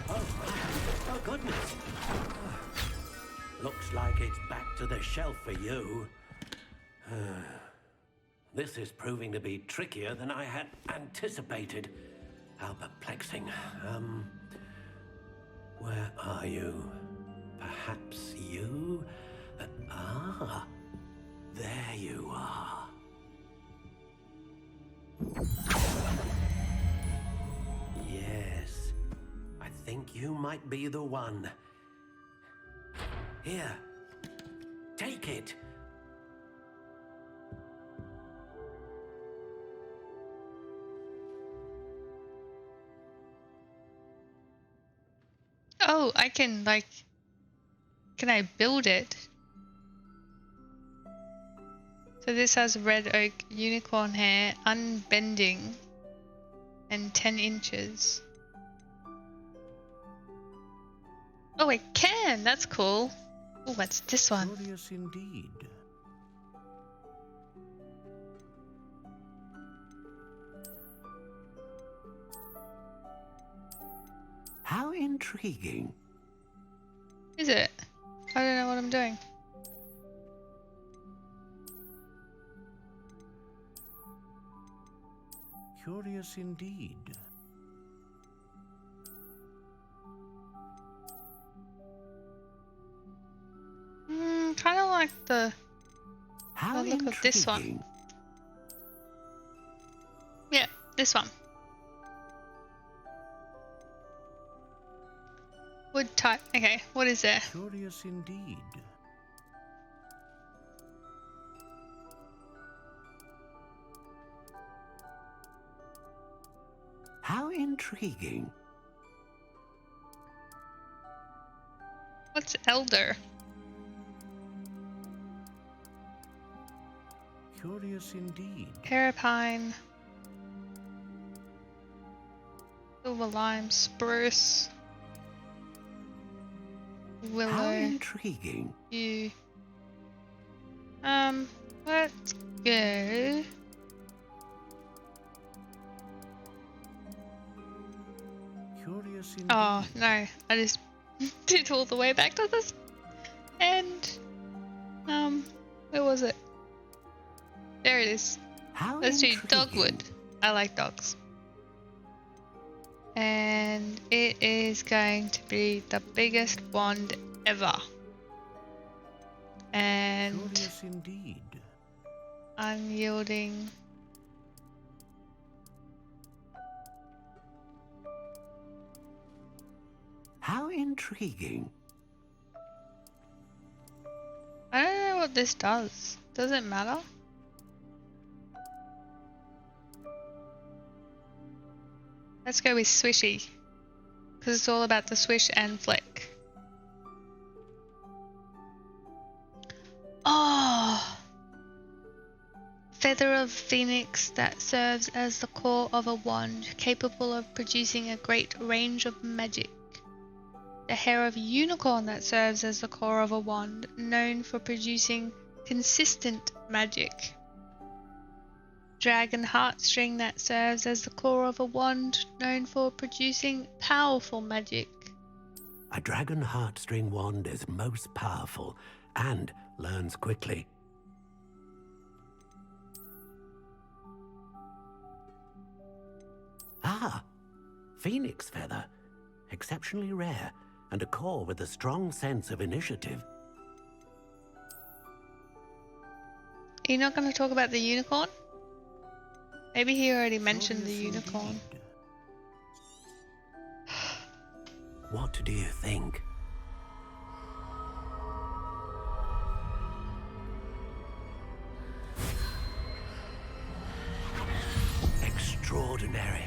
Oh, goodness. Looks like it's back to the shelf for you. This is proving to be trickier than I had anticipated. How perplexing. Where are you? Perhaps you? There you are. Yes, I think you might be the one. Here, take it. Oh, I can like... Can I build it? So this has red oak, unicorn hair, unbending, and 10 inches. Oh, I can! That's cool. Oh, what's this one? Curious indeed. How intriguing. Is it? I don't know what I'm doing. Curious indeed. Kind of like the How look of this one. Yeah, this one. Wood type. Okay, what is there? Curious indeed. How intriguing. What's elder? Curious indeed. Parapine. Silver lime, spruce. Willow. How intriguing. You. Let's go. Curious indeed. Oh no, I just did all the way back to this. And where was it? There it is. How Let's do intriguing. dogwood. I like dogs. And it is going to be the biggest wand ever. And Curious indeed. unyielding. How intriguing. I what this does. Does it matter? Let's go with swishy. Because it's all about the swish and flick. Oh! Feather of Phoenix that serves as the core of a wand, capable of producing a great range of magic. The hair of unicorn that serves as the core of a wand, known for producing consistent magic. Dragon heartstring that serves as the core of a wand, known for producing powerful magic. A dragon heartstring wand is most powerful and learns quickly. Ah, phoenix feather. Exceptionally rare, and a core with a strong sense of initiative. Are you not going to talk about the unicorn? Maybe he already mentioned the unicorn. What do you think? Extraordinary.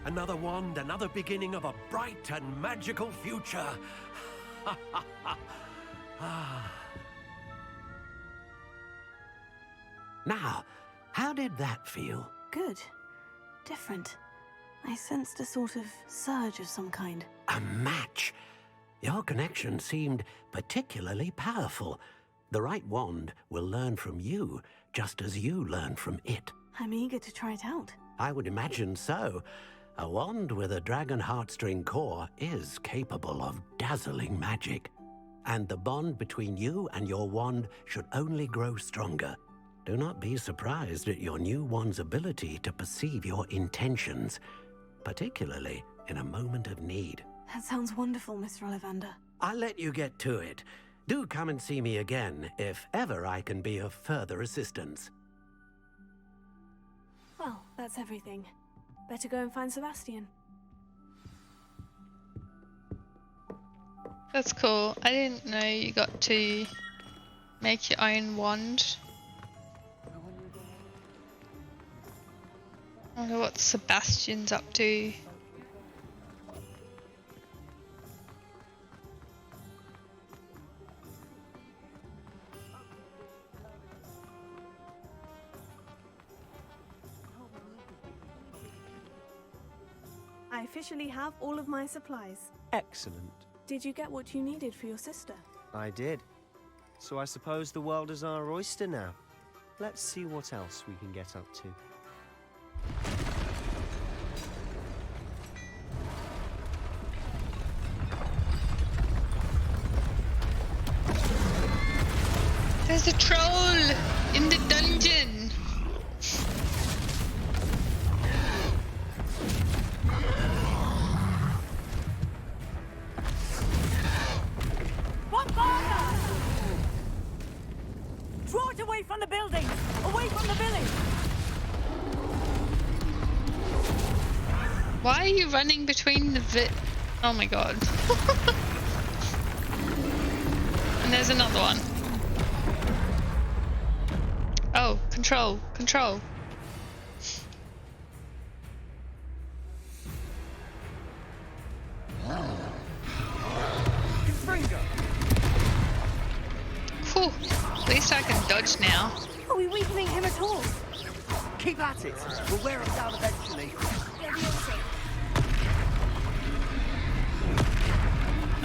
Another wand, another beginning of a bright and magical future. Now, how did that feel? Good. Different. I sensed a sort of surge of some kind. A match. Your connection seemed particularly powerful. The right wand will learn from you, just as you learn from it. I'm eager to try it out. I would imagine so. A wand with a dragon heartstring core is capable of dazzling magic. And the bond between you and your wand should only grow stronger. Do not be surprised at your new wand's ability to perceive your intentions, particularly in a moment of need. That sounds wonderful, Mr. Ollivander. I'll let you get to it. Do come and see me again if ever I can be of further assistance. Well, that's everything. Better go and find Sebastian. That's cool. I didn't know you got to make your own wand. I wonder what Sebastian's up to. I officially have all of my supplies. Excellent. Did you get what you needed for your sister? I did. So I suppose the world is our oyster now. Let's see what else we can get up to. There's a troll in the dungeon. Draw it away from the buildings! Away from the village! Why are you running between the Oh my god. And there's another one. Oh, control, control. Whew, at least I can dodge now. Are we weakening him at all? Keep at it. We'll wear him down eventually.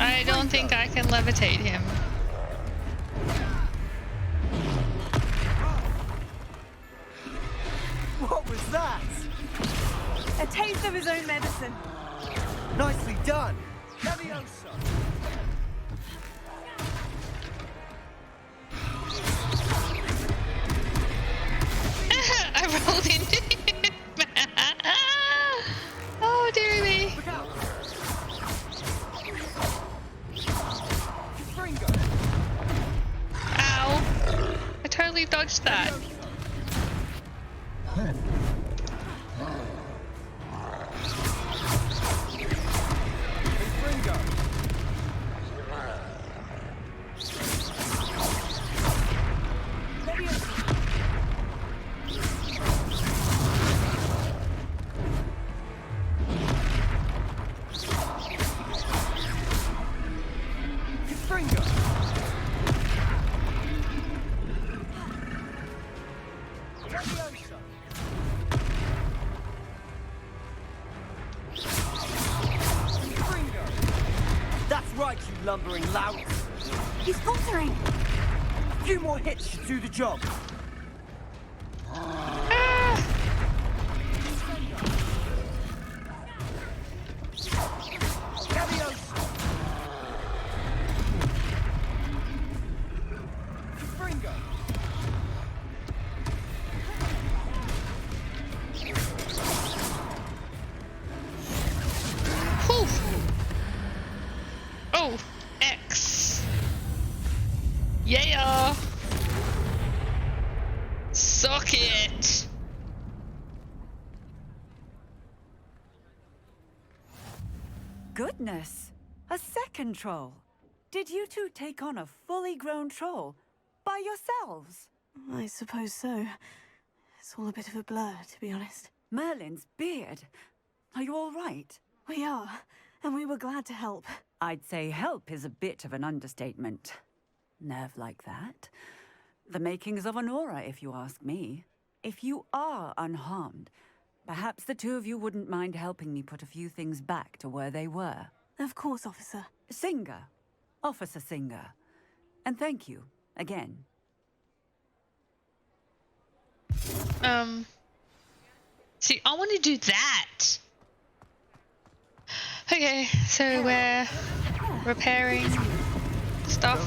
I don't think I can levitate him. What was that? A taste of his own medicine. Nicely done. Leviosa. I rolled into him. Oh, dearie me. Ow. I totally dodged that. That's right, you lumbering lout. He's faltering. A few more hits should do the job. Oh, X. Yeah. Suck it. Goodness, a second troll. Did you two take on a fully grown troll by yourselves? I suppose so. It's all a bit of a blur, to be honest. Merlin's beard. Are you all right? We are, and we were glad to help. I'd say help is a bit of an understatement. Nerve like that. The makings of an aura, if you ask me. If you are unharmed, perhaps the two of you wouldn't mind helping me put a few things back to where they were. Of course, officer. Singer. Officer Singer. And thank you, again. See, I want to do that. Okay, so we're repairing stuff.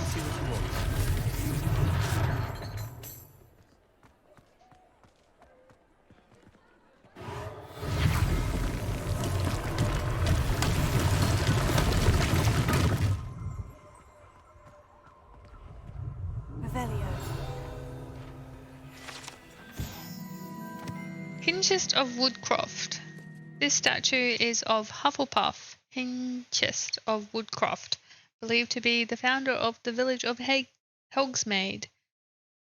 Hingest of Woodcroft. This statue is of Hufflepuff, Hingest of Woodcroft, believed to be the founder of the village of Hogsmeade,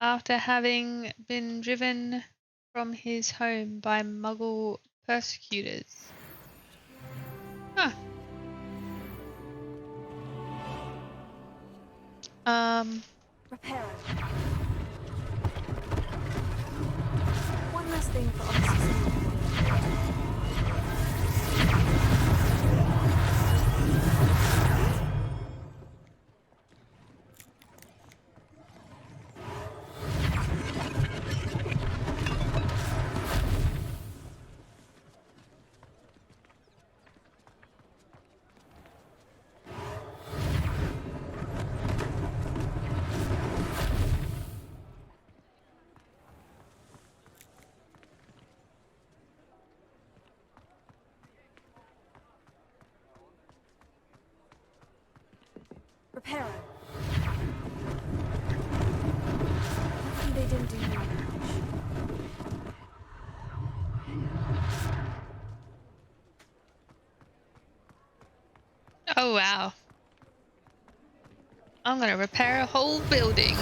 after having been driven from his home by Muggle persecutors. Huh. Repair. One last thing for Officer. Reparo. Hopefully they didn't do any damage. Oh wow. I'm gonna repair a whole building.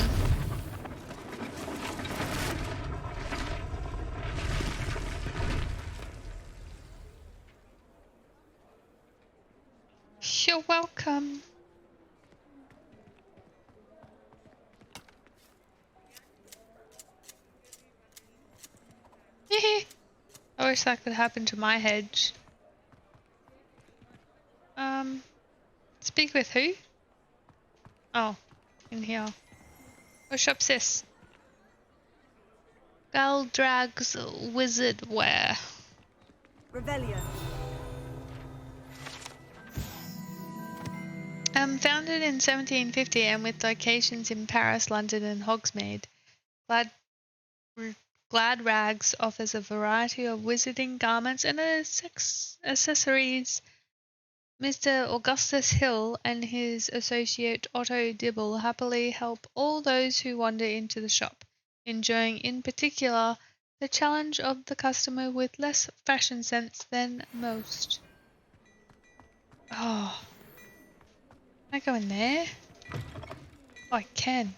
You're welcome. I wish that could happen to my hedge. Speak with who? Oh, in here. What shop's this? Galdrag's Wizard Wear. Revelio. Founded in 1750 and with locations in Paris, London and Hogsmeade, Glad Rags offers a variety of wizarding garments and accessories. Mr. Augustus Hill and his associate Otto Dibble happily help all those who wander into the shop, enjoying in particular the challenge of the customer with less fashion sense than most. Oh. Can I go in there? Oh, I can.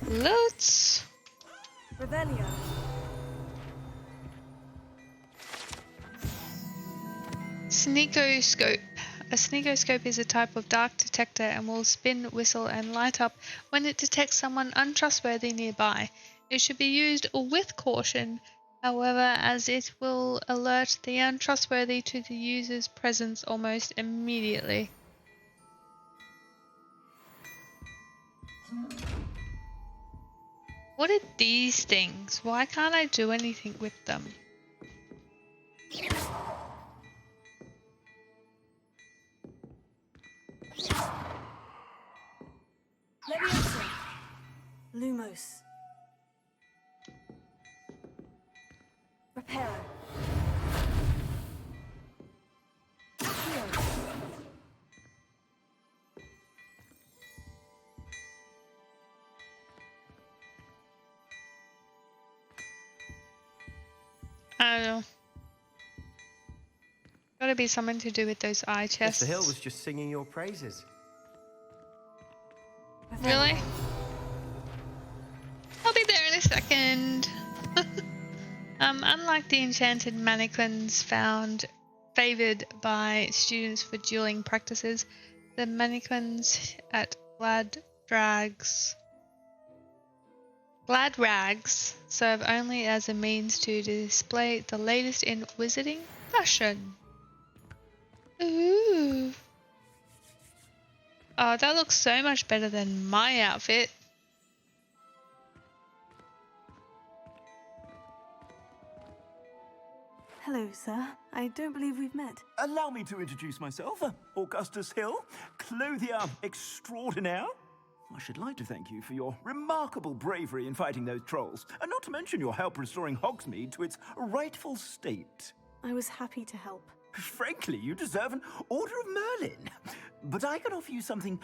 Let's. Revelio. Sneakoscope. A sneakoscope is a type of dark detector and will spin, whistle, and light up when it detects someone untrustworthy nearby. It should be used with caution, however, as it will alert the untrustworthy to the user's presence almost immediately. What are these things? Why can't I do anything with them? Leviosa. Lumos. Reparo. I don't know. Gotta be something to do with those eye chests. Mr. Hill was just singing your praises. Really? I'll be there in a second. Unlike the enchanted mannequins favored by students for dueling practices, the mannequins at Glad Rags serve only as a means to display the latest in wizarding fashion. Ooh. Oh, that looks so much better than my outfit. Hello, sir. I don't believe we've met. Allow me to introduce myself, Augustus Hill, clothier extraordinaire. I should like to thank you for your remarkable bravery in fighting those trolls, and not to mention your help restoring Hogsmeade to its rightful state. I was happy to help. Frankly, you deserve an Order of Merlin. But I can offer you something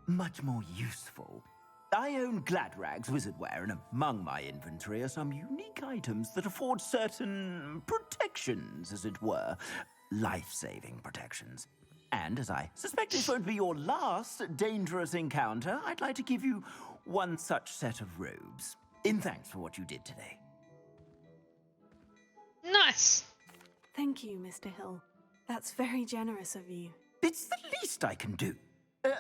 much more useful. I own Gladrag's wizardware, and among my inventory are some unique items that afford certain protections, as it were. Life-saving protections. And as I suspect this won't be your last dangerous encounter, I'd like to give you one such set of robes, in thanks for what you did today. Nice. Thank you, Mr. Hill. That's very generous of you. It's the least I can do.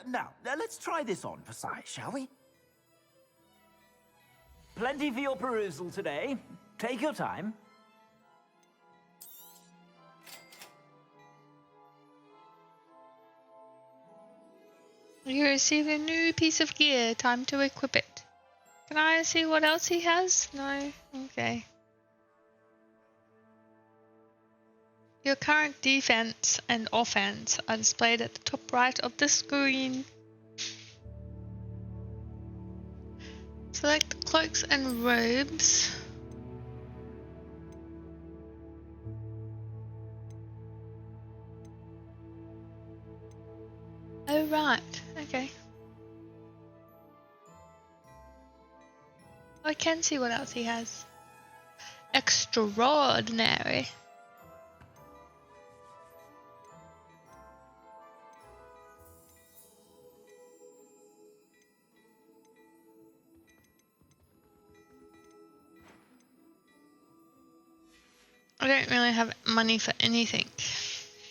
Now, let's try this on for size, shall we? Plenty for your perusal today. Take your time. You receive a new piece of gear. Time to equip it. Can I see what else he has? No? Okay. Your current defense and offense are displayed at the top right of the screen. Select cloaks and robes. Oh, right. Okay. I can see what else he has. Extraordinary. I don't really have money for anything.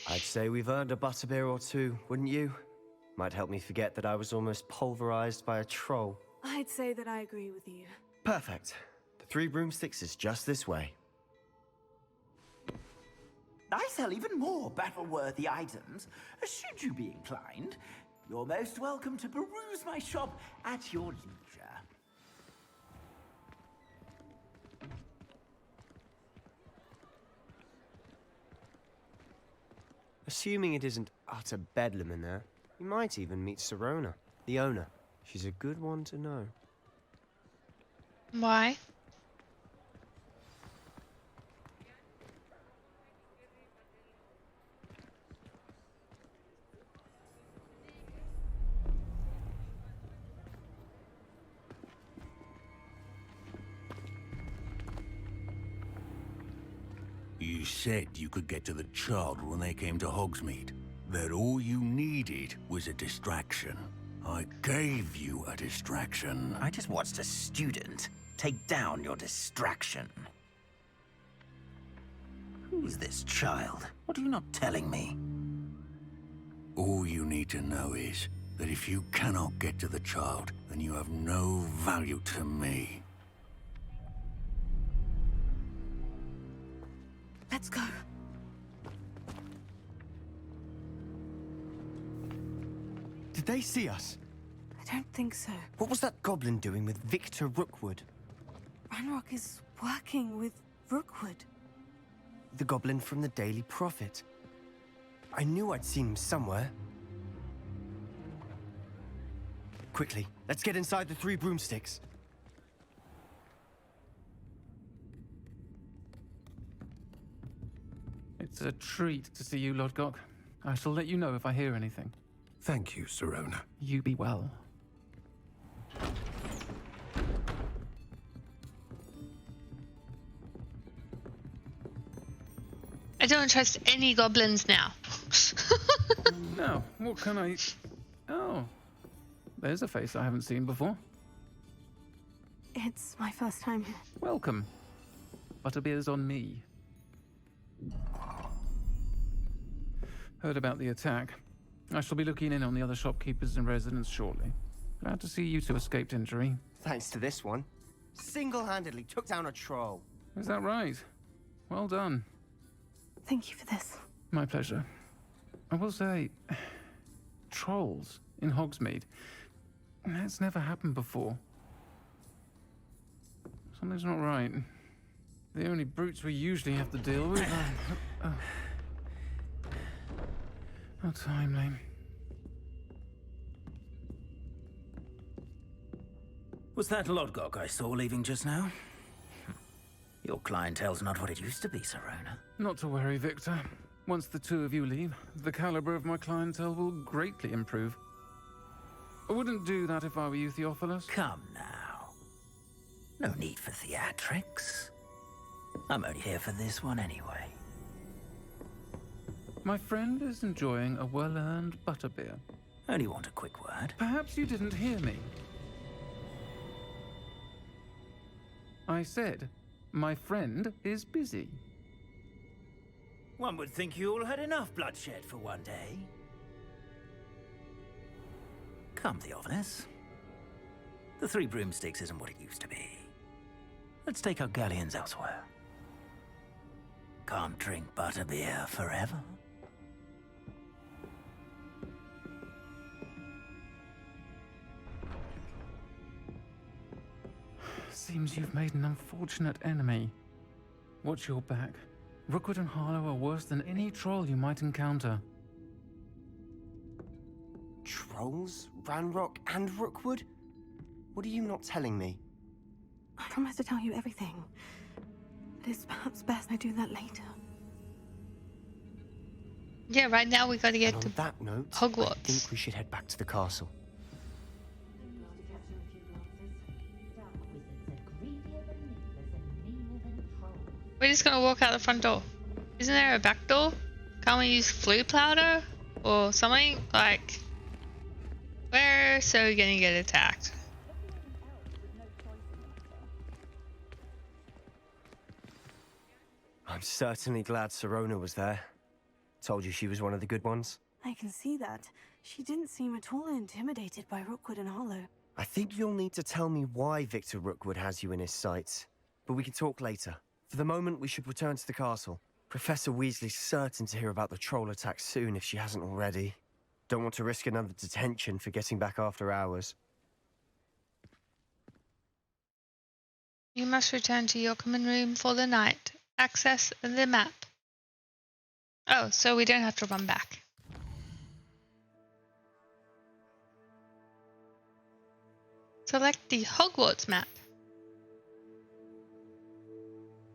I'd say we've earned a butterbeer or two, wouldn't you? Might help me forget that I was almost pulverized by a troll. I'd say that I agree with you. Perfect. The 3 broomsticks is just this way. I sell even more battle-worthy items. Should you be inclined, you're most welcome to peruse my shop at your leisure. Assuming it isn't utter bedlam in there, you might even meet Serona, the owner. She's a good one to know. Why? You said you could get to the child when they came to Hogsmeade. That all you needed was a distraction. I gave you a distraction. I just watched a student take down your distraction. Who's this child? What are you not telling me? All you need to know is that if you cannot get to the child, then you have no value to me. Let's go. Did they see us? I don't think so. What was that goblin doing with Victor Rookwood? Ranrock is working with Rookwood. The goblin from the Daily Prophet. I knew I'd seen him somewhere. Quickly, let's get inside the 3 broomsticks. It's a treat to see you, Lodgok. I shall let you know if I hear anything. Thank you, Sirona. You be well. I don't trust any goblins now. Now, what can I... Oh, there's a face I haven't seen before. It's my first time here. Welcome. Butterbeer's on me. Heard about the attack. I shall be looking in on the other shopkeepers and residents shortly. Glad to see you two escaped injury. Thanks to this one. Single-handedly took down a troll. Is that right? Well done. Thank you for this. My pleasure. I will say, trolls in Hogsmeade. That's never happened before. Something's not right. The only brutes we usually have to deal with are... How timely. Was that Lodgok I saw leaving just now? Your clientele's not what it used to be, Sirona. Not to worry, Victor. Once the two of you leave, the caliber of my clientele will greatly improve. I wouldn't do that if I were you, Theophilus. Come now. No need for theatrics. I'm only here for this one anyway. My friend is enjoying a well-earned butterbeer. Only want a quick word. Perhaps you didn't hear me. I said, my friend is busy. One would think you all had enough bloodshed for one day. Come, Theophilus. The 3 broomsticks isn't what it used to be. Let's take our galleons elsewhere. Can't drink butterbeer forever. Seems you've made an unfortunate enemy. Watch your back. Rookwood and Harlow are worse than any troll you might encounter. Trolls? Ranrock and Rookwood? What are you not telling me? I promise to tell you everything. But it's perhaps best I do that later. Yeah, right now we gotta get And to on that note, Hogwarts. I think we should head back to the castle. We're just gonna walk out the front door. Isn't there a back door? Can't we use flue powder or something? Like, we're so gonna get attacked. I'm certainly glad Sirona was there. Told you she was one of the good ones. I can see that. She didn't seem at all intimidated by Rookwood and Harlow. I think you'll need to tell me why Victor Rookwood has you in his sights. But we can talk later. For the moment, we should return to the castle. Professor Weasley's certain to hear about the troll attack soon if she hasn't already. Don't want to risk another detention for getting back after hours. You must return to your common room for the night. Access the map. Oh, so we don't have to run back. Select the Hogwarts map.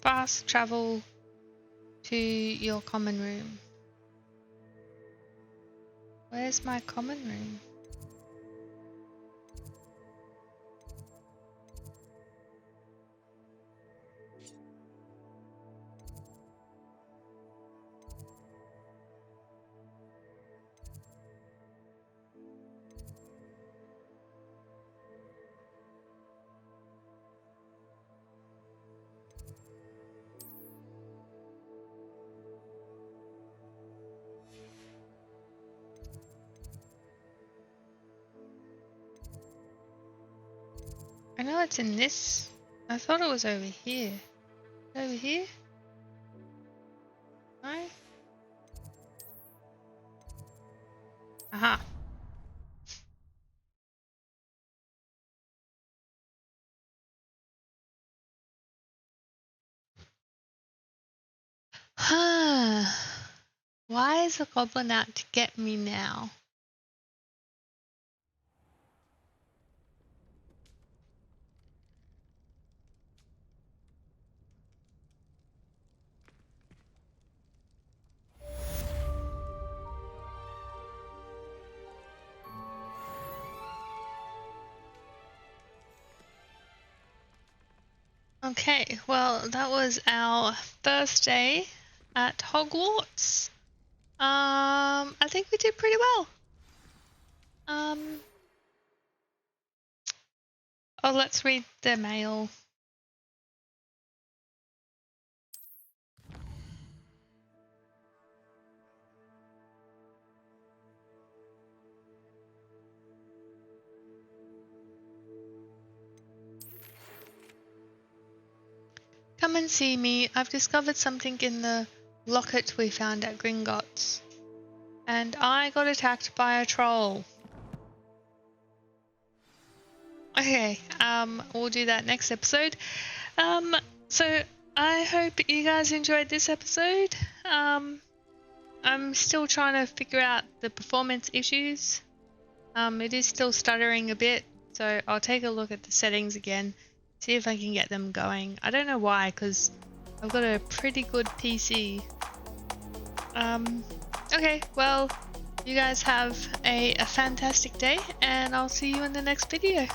Fast travel to your common room. Where's my common room? I know it's in this. I thought it was over here. Over here? No? Aha. Why is the goblin out to get me now? Okay, well, that was our first day at Hogwarts. I think we did pretty well. Oh, let's read the mail. Come and see me. I've discovered something in the locket we found at Gringotts. And I got attacked by a troll. Okay, we'll do that next episode. So I hope you guys enjoyed this episode. I'm still trying to figure out the performance issues. It is still stuttering a bit, so I'll take a look at the settings again, see if I can get them going. I don't know why, because I've got a pretty good PC. Okay, well, you guys have a fantastic day, and I'll see you in the next video.